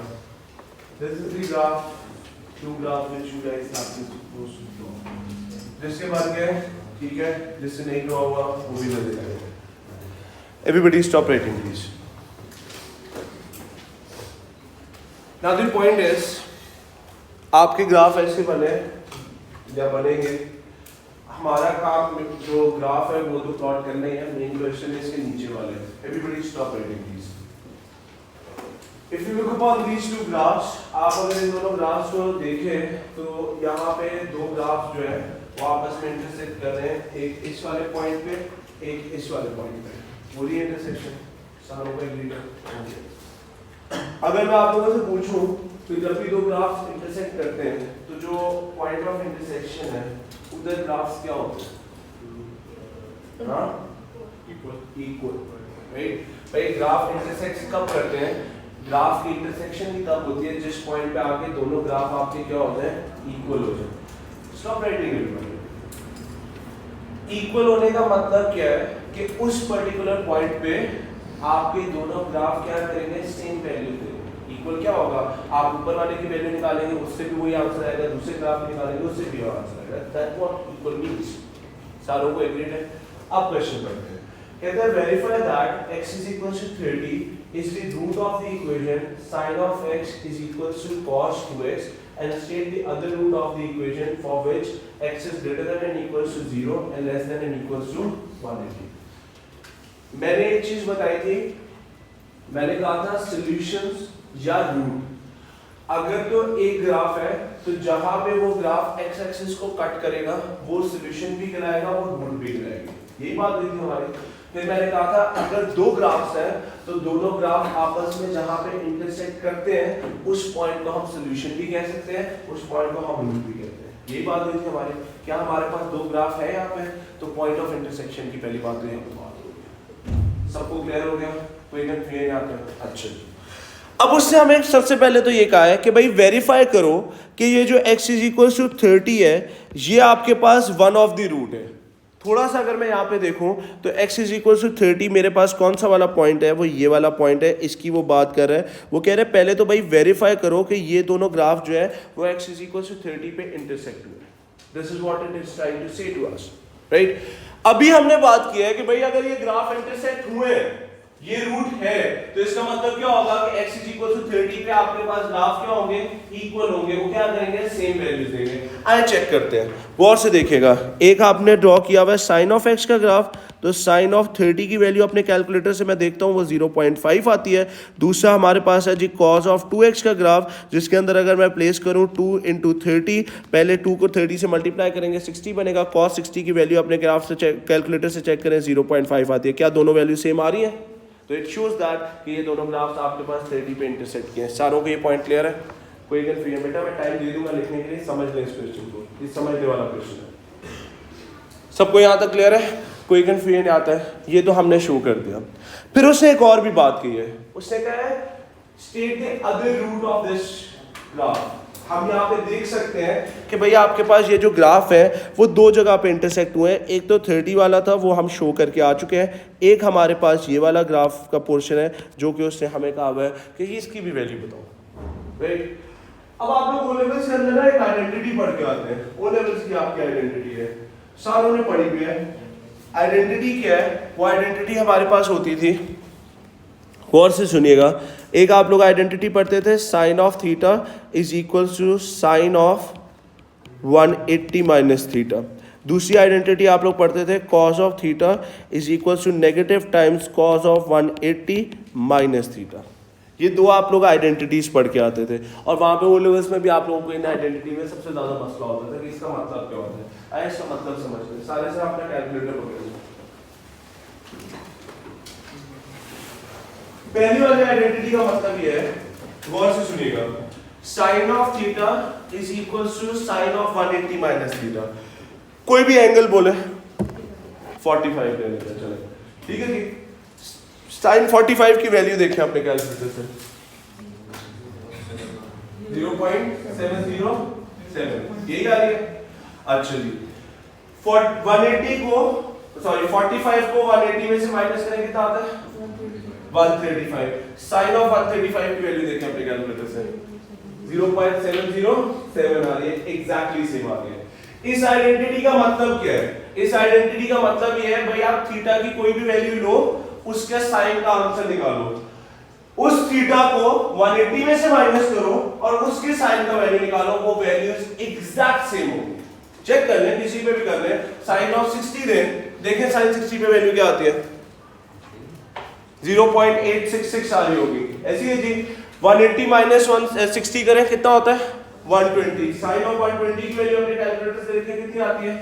This is the graph, two graphs which you guys have to supposed to draw. जिसके बाद क्या है, ठीक है, जिससे नहीं ड्रॉ हुआ वो भी नजर आएगा. Everybody stop writing please. Now the point is, आपके ग्राफ ऐसे बने या बनेंगे. हमारा काम जो ग्राफ है वो तो प्लॉट करना ही है. मेन क्वेश्चन है इसके नीचे वाले. Everybody stop writing please. If you look upon these two graphs, आप अगर इन दोनों ग्राफ्स को देखें तो यहाँ पे दो ग्राफ्स जो है वो आपस में इंटरसेक्ट कर रहे हैं. एक इस वाले पॉइंट पे, एक इस वाले पॉइंट पे. पूरी इंटरसेक्शन सारों का एग्री है. अगर मैं आप लोगों से पूछूं तो जब भी दो ग्राफ्स इंटरसेक्ट करते हैं तो जो पॉइंट ऑफ इंटरसेक्शन है उधर ग्राफ्स क्या होते हैं? हाँ, इक्वल. राइट भाई, ग्राफ इंटरसेक्ट कब करते हैं? ग्राफ की इंटरसेक्शन ही तब होती है जिस पॉइंट पे आके दोनों ग्राफ आपके क्या होते हैं? इक्वल हो जाए. Stop writing it. इक्वल होने का मतलब क्या है कि उस पर्टिकुलर पॉइंट पे आपके दोनों ग्राफ क्या करेंगे? सेम वैल्यू देंगे. इक्वल क्या होगा? आप ऊपर वाले की वैल्यू निकालेंगे उससे भी वही आंसर आएगा, दूसरे ग्राफ निकालेंगे उससे भी आंसर आएगा. That's what equal means. सारों को एग्रीड है? अब क्वेश्चन पढ़ते हैं. कहते हैं verify that x is equal to 30 is the root of the equation sin of x is equal to cos 2x and state the other root of the equation for which x is greater than and equals to 0 and less than and equals to 180. मैंने एक चीज बताई थी, मैंने कहा था solutions या root. अगर तो एक ग्राफ है तो जहां पे वो ग्राफ x एक्सिस को कट करेगा वो सॉल्यूशन भी कहलाएगा और रूट भी कहलाएगा. यही बात हुई थी हमारी. फिर मैंने कहा था अगर दो ग्राफ्स हैं तो दोनों ग्राफ आपस में जहां पे इंटरसेक्ट करते हैं उस पॉइंट को हम सॉल्यूशन भी कह सकते हैं, उस पॉइंट को हम रूट भी कहते हैं. यही बात हुई थी हमारी. क्या हमारे पास दो ग्राफ है यहाँ पे तो पॉइंट ऑफ इंटरसेक्शन की पहली बात तो यहाँ पे बात हो गई. सबको क्लियर हो गया? कोई कंफ्यूजन यहाँ पे? अच्छा. अब उससे हमें सबसे पहले तो ये कहा है कि भाई वेरीफाई करो कि ये जो x इज इक्वल टू 30 है ये आपके पास वन ऑफ द रूट है. थोड़ा सा अगर मैं यहाँ पे देखूं तो x इज इक्वल टू 30 मेरे पास कौन सा वाला पॉइंट है? वो ये वाला पॉइंट है. इसकी वो बात कर रहे हैं. वो कह रहे हैं पहले तो भाई वेरीफाई करो कि ये दोनों ग्राफ जो है वो x इज इक्वल टू 30 पे इंटरसेक्ट हुए. This is what it is trying to say to us. Right, अभी हमने बात की है कि भाई अगर ये ग्राफ इंटरसेक्ट हुए, ये रूट है, तो इसका मतलब क्या होगा कि x इज इक्वल टू 30 पे आपके पास ग्राफ क्या होंगे? इक्वल होंगे. वो क्या करेंगे? सेम वैल्यूज देंगे. आइए चेक करते हैं. गौर से देखिएगा. एक आपने ड्रॉ किया हुआ है साइन ऑफ x का ग्राफ, तो साइन ऑफ 30 की वैल्यू अपने कैलकुलेटर से मैं देखता हूँ वो 0.5 आती है. दूसरा हमारे पास है जी कॉस ऑफ 2x का ग्राफ, जिसके अंदर अगर मैं प्लेस करूँ 2 × 30, पहले 2 को 30 से मल्टीप्लाई करेंगे 60 बनेगा. कॉस 60 की वैल्यू अपने ग्राफ से कैलकुलेटर से चेक करें 0.5 आती है. क्या दोनों वैल्यू सेम आ रही है? तो इट शोज दैट कि ये दोनों ग्राफ्स आपके पास 30 पे इंटरसेक्ट किए हैं. सारों को ये पॉइंट क्लियर है? कोई कंफ्यूजन? बेटा मैं टाइम दे दूंगा लिखने के लिए, समझ लें इस क्वेश्चन को. ये समझने वाला क्वेश्चन है. सबको यहाँ तक क्लियर है? कोई कंफ्यूजन आता है? ये तो हमने शो कर दिया. फिर उसने एक और भी बात की है. उसने कहा है state the other root of this graph. हम यहाँ पे देख सकते हैं कि भाई आपके पास ये जो ग्राफ है वो दो जगह पे इंटरसेक्ट हुए हैं. एक तो 30 वाला था वो हम शो करके आ चुके हैं. एक हमारे पास ये वाला ग्राफ का पोर्शन है जो कि उसने हमें कहा हुआ है कि इसकी भी वैल्यू बताओ. राइट, अब आप लोग ओ लेवल्स के अंदर ना एक आइडेंटिटी पढ़ के आते हैं. ओ लेवल्स की आपकी आइडेंटिटी है, सारों ने पढ़ी हुई है. आइडेंटिटी क्या है? वो आइडेंटिटी हमारे पास होती थी, गौर से सुनिएगा. एक आप लोग आइडेंटिटी पढ़ते थे sine of theta is equal to sine of 180 minus theta. दूसरी आइडेंटिटी आप लोग पढ़ते थे cos of theta is equal to negative times cos of 180 minus theta. ये दो आप लोग आइडेंटिटीज पढ़ के आते थे. और वहाँ पे ओ लेवल्स में भी आप लोगों को इन आइडेंटिटी में सबसे ज़्यादा मसला होता था कि इसका मतलब क्या होता है. आइए इसका मतलब समझते हैं. सारे से अपना कैलकुलेटर पकड़िए. पहली वाली आइडेंटिटी का मतलब ये है, गौर से सुनिएगा, sine of theta is equal to sine of 180 minus theta. कोई भी एंगल बोले 45 ले लेते हैं. चलो ठीक है जी. साइन 45 की वैल्यू देखें अपने कैलकुलेटर से 0.707. यही आ रही है. अच्छा जी, 180 को 45 को 180 में से माइनस करें कितना आता है? 135। साइन ऑफ 135 की वैल्यू देखें अपने कैलकुलेटर से 0.707 आ रही है, एग्जैक्टली सेम आ रही है। इस आइडेंटिटी का मतलब क्या है? इस आइडेंटिटी का मतलब ये है भाई आप थीटा की कोई भी वैल्यू लो, उसके साइन का आंसर निकालो, उस थीटा को 180 में से माइनस करो और उसके साइन का वैल्यू निकालो, वो वैल्यूज एग्जैक्ट सेम होंगी। चेक कर लें, किसी पे भी कर लें, साइन ऑफ 60 दें, देखें साइन 60 पे वैल्यू क्या आती है, 0.866 आ रही होगी। ऐसी है जी, 180 माइनस 160 करें कितना होता है 120। साइन ऑफ 120 की वैल्यू अपने कैलकुलेटर से देखें कितनी आती है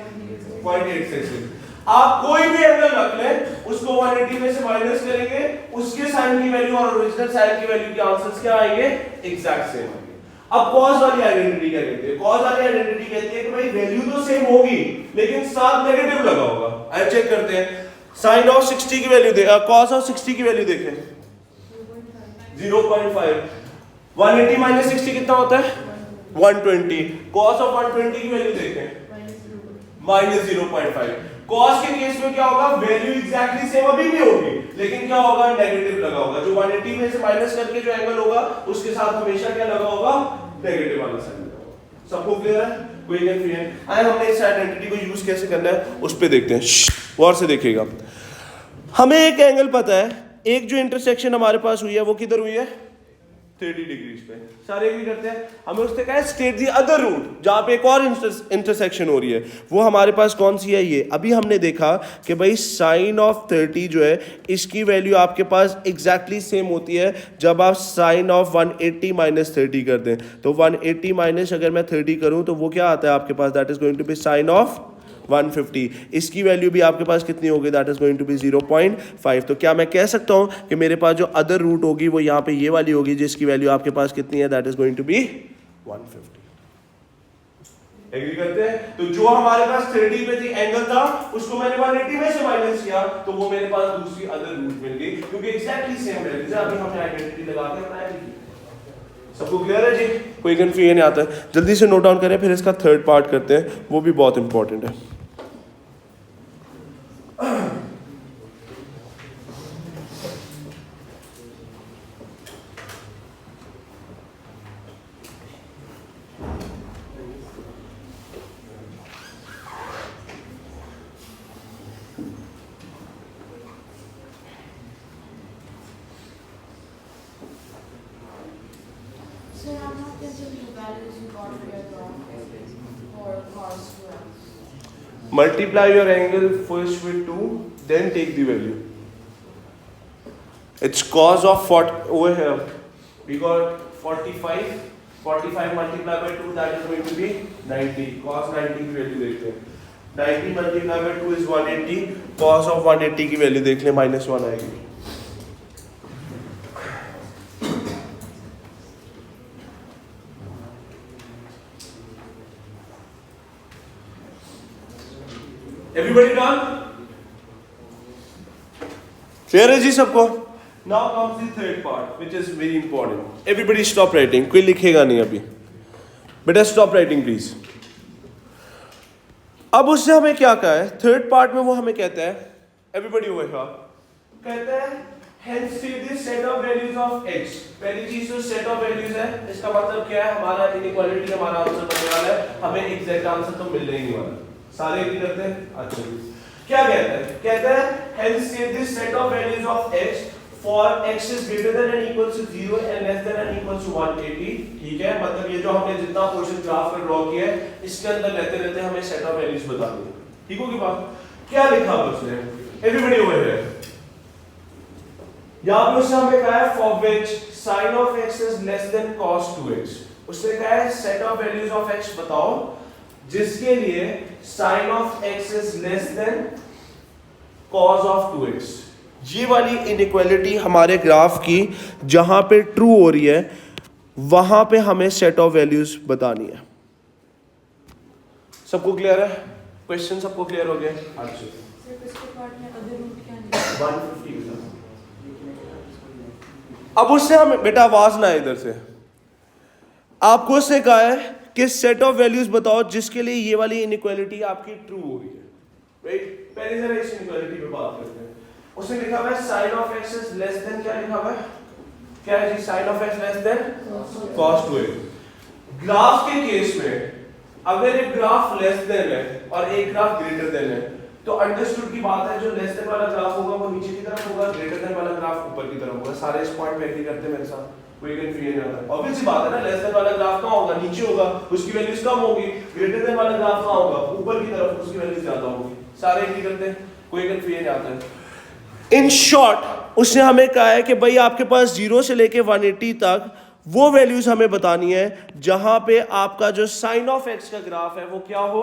0.866। आप कोई भी एंगल रख लें, उसको 180 में से माइनस करेंगे, उसके साइन की वैल्यू और ओरिजिनल साइन की वैल्यू के आंसर्स क्या आएंगे, एग्जैक्ट सेम आएंगे। अब कॉस वाली आइडेंटिटी क्या कहती है? कॉस वाली आइडेंटिटी कहती है कि भाई वैल्यू तो सेम होगी लेकिन साथ नेगेटिव लगा होगा। आइए चेक करते हैं, साइन ऑफ 60 की वैल्यू दे, कॉस ऑफ 60 की वैल्यू देखें 0.5। 180 माइनस 60 कितना होता है 120। कॉस ऑफ 120 की वैल्यू देखें माइनस 0.5। कॉस के केस में क्या होगा, वैल्यू एग्जैक्टली सेम अभी भी होगी लेकिन क्या होगा, नेगेटिव लगा होगा। जो 180 में से माइनस करके जो एंगल होगा उसके साथ हमेशा क्या लगा होगा, नेगेटिव वाला साइन लगा होगा। सबको क्लियर है? कोई कंफ्यूजन? आइए हमने इस आइडेंटिटी को यूज कैसे करना है उस पे देखते हैं, गौर से देखिएगा। हमें एक एंगल पता है, एक जो इंटरसेक्शन हमारे पास हुई है वो किधर हुई है 30 डिग्रीज पे, सारे एग्री करते हैं। हमें उससे कहा है स्टेट दी अदर रूट जहां पे एक और इंटरसेक्शन हो रही है, वो हमारे पास कौन सी है, ये। अभी हमने देखा कि भाई साइन ऑफ 30 जो है इसकी वैल्यू आपके पास एग्जैक्टली सेम होती है जब आप साइन ऑफ 180 माइनस 30 कर दें। तो 180 माइनस अगर मैं 30 करूं तो वो क्या आता है आपके पास, that is going to be sine of 150। इसकी वैल्यू भी आपके पास कितनी होगी, that is going to be 0.5। तो क्या मैं कह सकता हूं कि मेरे पास जो अदर रूट होगी वो यहाँ पे ये वाली होगी जिसकी वैल्यू आपके पास कितनी है, that is going to be 150। Agree करते हैं? तो जो हमारे पास 30 पे थी एंगल था उसको मैंने 180 में से माइनस किया तो वो मेरे पास दूसरी अदर रूट मिल गई क्योंकि एग्जैक्टली सेम वैल्यूज है। अभी हमने आइडेंटिटी लगा के अपना सबको क्लियर है जी? कोई कंफ्यूजन नहीं आता है? जल्दी से नोट डाउन करें, फिर इसका थर्ड पार्ट करते हैं, वो भी बहुत इंपॉर्टेंट है। So I'm not getting the values you got for your graph for cos 2x. Multiply your angle first with 2, then take the value. It's cos of 40 over here. We got 45. 45 multiplied by 2, that is going to be 90. Cos 90 की value देखते हैं। 90 multiplied by 2 is 180. Cos of 180 की value देख लें, -1 आएगी। Everybody done? Clear है जी सबको? Now comes the third part, which is very important. Everybody stop writing. कोई लिखेगा नहीं अभी। बेटा stop writing please. अब उससे हमें क्या कहा है? थर्ड पार्ट में वो हमें कहता है, everybody over here, कहता है hence see this set of values of x. पहली चीज तो set of values है, इसका मतलब क्या है, हमारा inequality हमारा आंसर बनने वाला है, हमें exact आंसर तो मिलने ही नहीं वाला। सारे एग्री करते हैं? अच्छा, क्या कहता है? कहता है hence say this set of values of x for x is greater than and equals to 0 and less than and equals to 180। ठीक है, मतलब ये जो हमने जितना पोर्शन ग्राफ में ड्रॉ किया है इसके अंदर लेते रहते हमें सेट ऑफ वैल्यूज बतानी है। ठीक होगी बात? क्या लिखा है उसने? एवरीबॉडी ओवर हियर, यहां पे उसने हमें कहा है for which sin of x is less than cos 2x। उसने कहा है set of values of x बताओ जिसके लिए sin of x is less than cos of 2x। ये वाली इनइक्वालिटी हमारे ग्राफ की जहां पे ट्रू हो रही है वहां पे हमें सेट ऑफ वैल्यूज बतानी है। सबको क्लियर है? क्वेश्चन सबको क्लियर हो गया? अच्छा, सिर्फ इसके पार्ट में अदर रूट क्या है? 150। अब उससे हमें, बेटा आवाज ना इधर से, आपको उससे कहा है कि सेट ऑफ वैल्यूज बताओ जिसके लिए ये वाली इनइक्वालिटी आपकी ट्रू हो रही है। राइट? पहले जरा इस इनइक्वालिटी पे बात करते हैं। उसने लिखा हुआ है sine of x is less than, क्या लिखा हुआ है, क्या है जी, sine of X less than cos 2x। Graph के केस में अगर एक ग्राफ लेस देन है और एक ग्राफ ग्रेटर देन है, तो अंडरस्टूड की बात है, जो लेस देन वाला ग्राफ होगा वो नीचे की तरफ होगा, ग्रेटर देन वाला ग्राफ ऊपर की तरफ होगा। सारे इस पॉइंट पे एग्री करते हैं मेरे साथ, कोई कंफ्यूजन नहीं आता। ऑब्वियस सी बात है ना, लेस देन वाला ग्राफ कहां होगा, नीचे होगा, उसकी वैल्यूज कम होगी। ग्रेटर देन वाला ग्राफ कहां होगा, ऊपर की तरफ, उसकी वैल्यूज ज्यादा होगी। सारे एग्री करते हैं, कोई कंफ्यूजन नहीं आता है। इन शॉर्ट उसने हमें कहा है कि भाई आपके पास 0 से लेके 180 तक वो वैल्यूज हमें बतानी है जहां पे आपका जो साइन ऑफ एक्स का ग्राफ है वो क्या हो,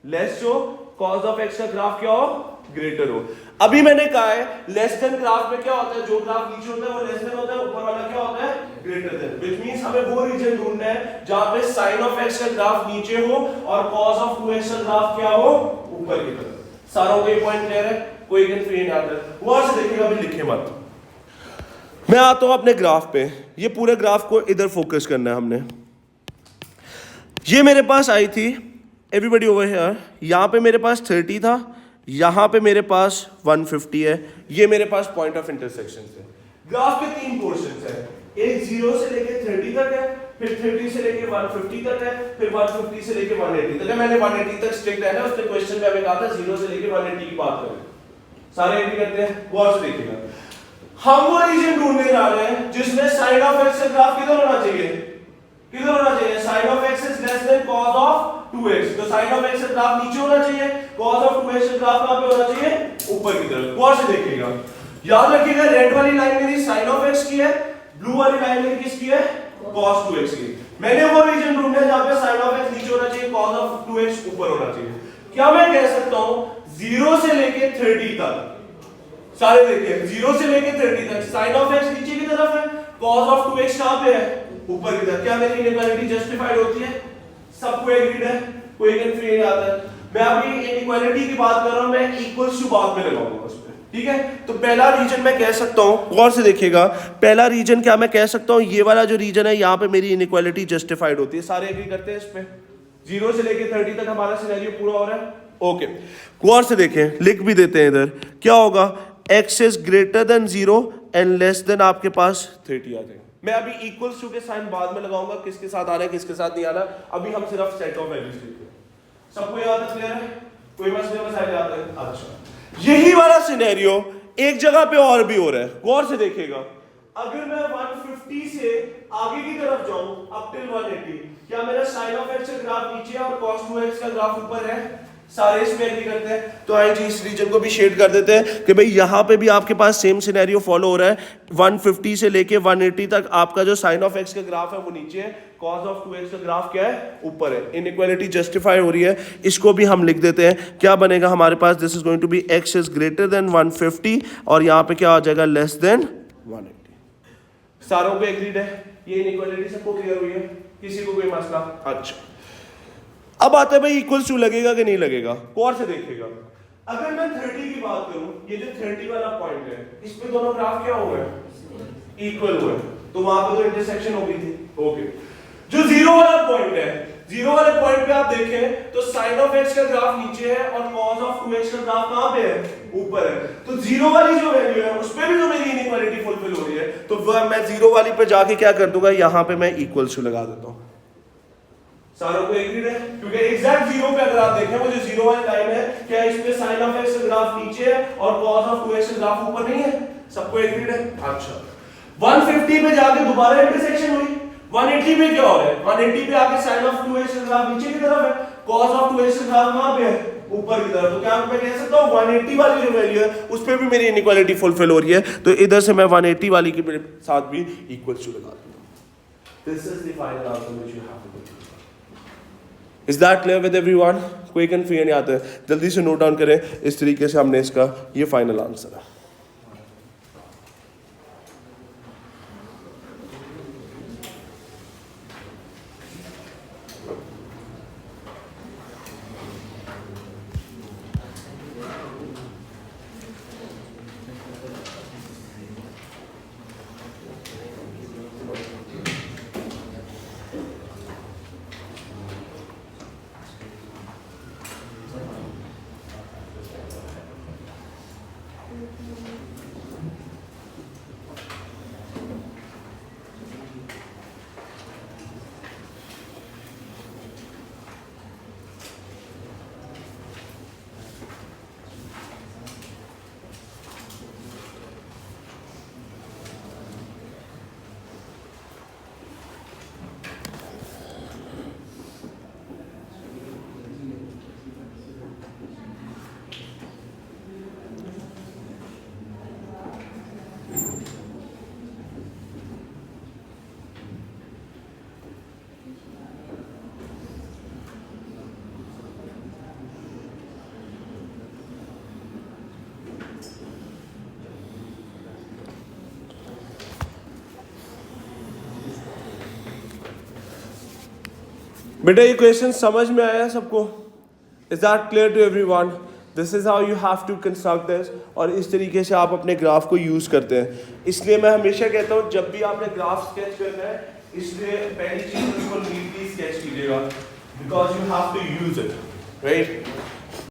लेस हो, कॉज ऑफ एक्स का ग्राफ क्या हो, ग्रेटर हो। अभी मैंने कहा है लेस देन ग्राफ में क्या होता है, जो ग्राफ नीचे होता है वो लेस देन होता है, ऊपर वाला क्या होता है, ग्रेटर देन। व्हिच मींस हमें वो रीजन ढूंढना है जहां पे साइन ऑफ एक्स का ग्राफ नीचे हो और कॉज ऑफ 2x का ग्राफ क्या हो, ऊपर की तरफ। सारों को ये पॉइंट क्लियर है, कोई कंफ्यूजन आता है वहां से देखिएगा, अभी लिखे मत। मैं आता हूं अपने ग्राफ पे, ये पूरे ग्राफ को इधर फोकस करना है हमने। ये मेरे पास आई थी, एवरीबडी ओवर हियर, यहाँ पे मेरे पास 30 था, यहाँ पे मेरे पास 150 है, ये मेरे पास पॉइंट ऑफ इंटरसेक्शन है। ग्राफ के 3 पोर्शंस है, एक 0 से लेके 30 तक है, फिर 30 से लेके 150 तक है, फिर 150 से लेके 180 तक है। मैंने 180 तक स्ट्रिक्ट है ना, उसने क्वेश्चन में हमें कहा था 0 से लेके 180 की बात करें। सारे एग्री करते हैं, गौर से देखिएगा। हम वो रीजन ढूंढने जा रहे हैं जिसमें साइन ऑफ एक्स का ग्राफ किधर होना चाहिए, किधर होना चाहिए, sine of x is less than cos of 2x। तो साइन ऑफ एक्स का ग्राफ नीचे होना चाहिए, कॉस ऑफ 2x का ग्राफ कहां पे होना चाहिए, ऊपर की तरफ। गौर से देखिएगा, याद रखिएगा रेड वाली लाइन मेरी साइन ऑफ एक्स की है, ब्लू वाली लाइन मेरी किसकी है, cos 2x की। मैंने वो रीजन ढूंढा जहां पे sin of x नीचे होना चाहिए, cos of 2x ऊपर होना चाहिए। क्या मैं कह सकता हूं 0 से लेके 30 तक, सारे देखिए 0 से लेके 30 तक sin of x नीचे की तरफ है, cos of 2x कहां पे है, ऊपर की तरफ। क्या मेरी इनइक्वालिटी जस्टिफाइड होती है, सबको एग्रीड है, कोई कंफ्यूजन आता है। मैं अभी इनइक्वालिटी की बात कर रहा हूं, मैं इक्वल्स टू बाद में लगाऊंगा उस पे, ठीक है। तो पहला रीजन मैं कह सकता हूं, गौर से देखिएगा, पहला रीजन क्या मैं कह सकता हूं, ये वाला जो रीजन है यहां पे मेरी इनइक्वालिटी जस्टिफाइड होती है। सारे एग्री करते हैं इस पे, 0 से लेके 30 तक हमारा सिनेरियो पूरा हो रहा है, ओके। गौर से देखें, लिख भी देते हैं इधर, क्या होगा, x is greater then 0 and less then आपके पास 30 आ जाएगा। मैं अभी इक्वल्स टू के साइन बाद में लगाऊंगा, किसके साथ आ रहा है किसके साथ नहीं आ रहा, अभी हम सिर्फ सेट ऑफ वैल्यूज देखते हैं। सबको याद है, क्लियर है, कोई मसला याद है? अच्छा, यही वाला सिनेरियो एक जगह पे और भी हो रहा है, गौर से देखिएगा। अगर मैं 150 से आगे की तरफ जाऊं अप टिल 180, क्या मेरा साइन ऑफ एक्स का ग्राफ नीचे है और cos 2x का ग्राफ ऊपर है? सारे इसमें एग्री करते हैं। तो आइए जी इस रीजन को भी शेड कर देते हैं कि भाई यहां पे भी आपके पास सेम सिनेरियो फॉलो हो रहा है। 150 से लेके 180 तक आपका जो साइन ऑफ एक्स का ग्राफ है वो नीचे है, cos ऑफ 2x का ग्राफ क्या है, ऊपर है। इनइक्वालिटी जस्टिफाई हो रही है, इसको भी हम लिख देते हैं। क्या बनेगा हमारे पास, this is going to be x is greater than 150 और यहां पे क्या आ जाएगा, लेस देन 180। सारों को एग्रीड है, ये इनइक्वालिटी सबको क्लियर हुई है, किसी को कोई मसला? अच्छा, अब आता है भाई इक्वल्स टू लगेगा कि नहीं लगेगा। गौर से देखिएगा, अगर मैं 30 की बात करूं, ये जो 30 वाला पॉइंट है, इस पे दोनों ग्राफ क्या हुए हैं, इक्वल हुए, तो वहां पे तो इंटरसेक्शन हो गई थी, ओके। जो 0 वाला पॉइंट है, 0 वाले पॉइंट पे आप देखें तो साइन ऑफ एक्स का ग्राफ नीचे है और cos ऑफ 2x का ग्राफ कहां पे है, ऊपर है। तो 0 वाली जो वैल्यू है उस पे भी तो मेरी इनइक्वालिटी फुलफिल हो रही है, तो मैं 0 वाली पे जाके क्या कर दूंगा, यहां पे मैं इक्वल्स टू लगा देता हूं। सारों को एग्रीड है, क्योंकि एग्जैक्ट 0 पे अगर आप देखें वो जो 0 वाली लाइन है, क्या इसमें साइन ऑफ एक्स का ग्राफ नीचे है और cos ऑफ 2x का ग्राफ ऊपर नहीं है? सबको एग्रीड है। अच्छा, 150 पे जाके दोबारा इंटरसेक्शन हुई, 180 पे क्या हो रहा है, 180 पे आके साइन ऑफ 2x का ग्राफ नीचे की तरफ है, cos ऑफ 2x का ग्राफ कहां पे है, ऊपर की तरफ। तो क्या मैं कह सकता हूं 180 वाली जो वैल्यू है उस पे भी मेरी इनइक्वालिटी फुलफिल हो रही है, तो इधर से मैं 180 वाली के साथ भी इक्वल्स टू लगा दूंगा। This is the final answer which you have to do. Is that clear with everyone? कोई कंफ्यूजन नहीं आता है, जल्दी से नोट डाउन करें। इस तरीके से हमने इसका ये फाइनल आंसर है। बेटा ये क्वेश्चन समझ में आया सबको? Is that clear to everyone? This is how you have to construct this, और इस तरीके से आप अपने ग्राफ को यूज करते हैं। इसलिए मैं हमेशा कहता हूँ जब भी आपने ग्राफ स्केच करना है, इसलिए पहली चीज उसको नीटली स्केच कीजिएगा, because you have to use it, right?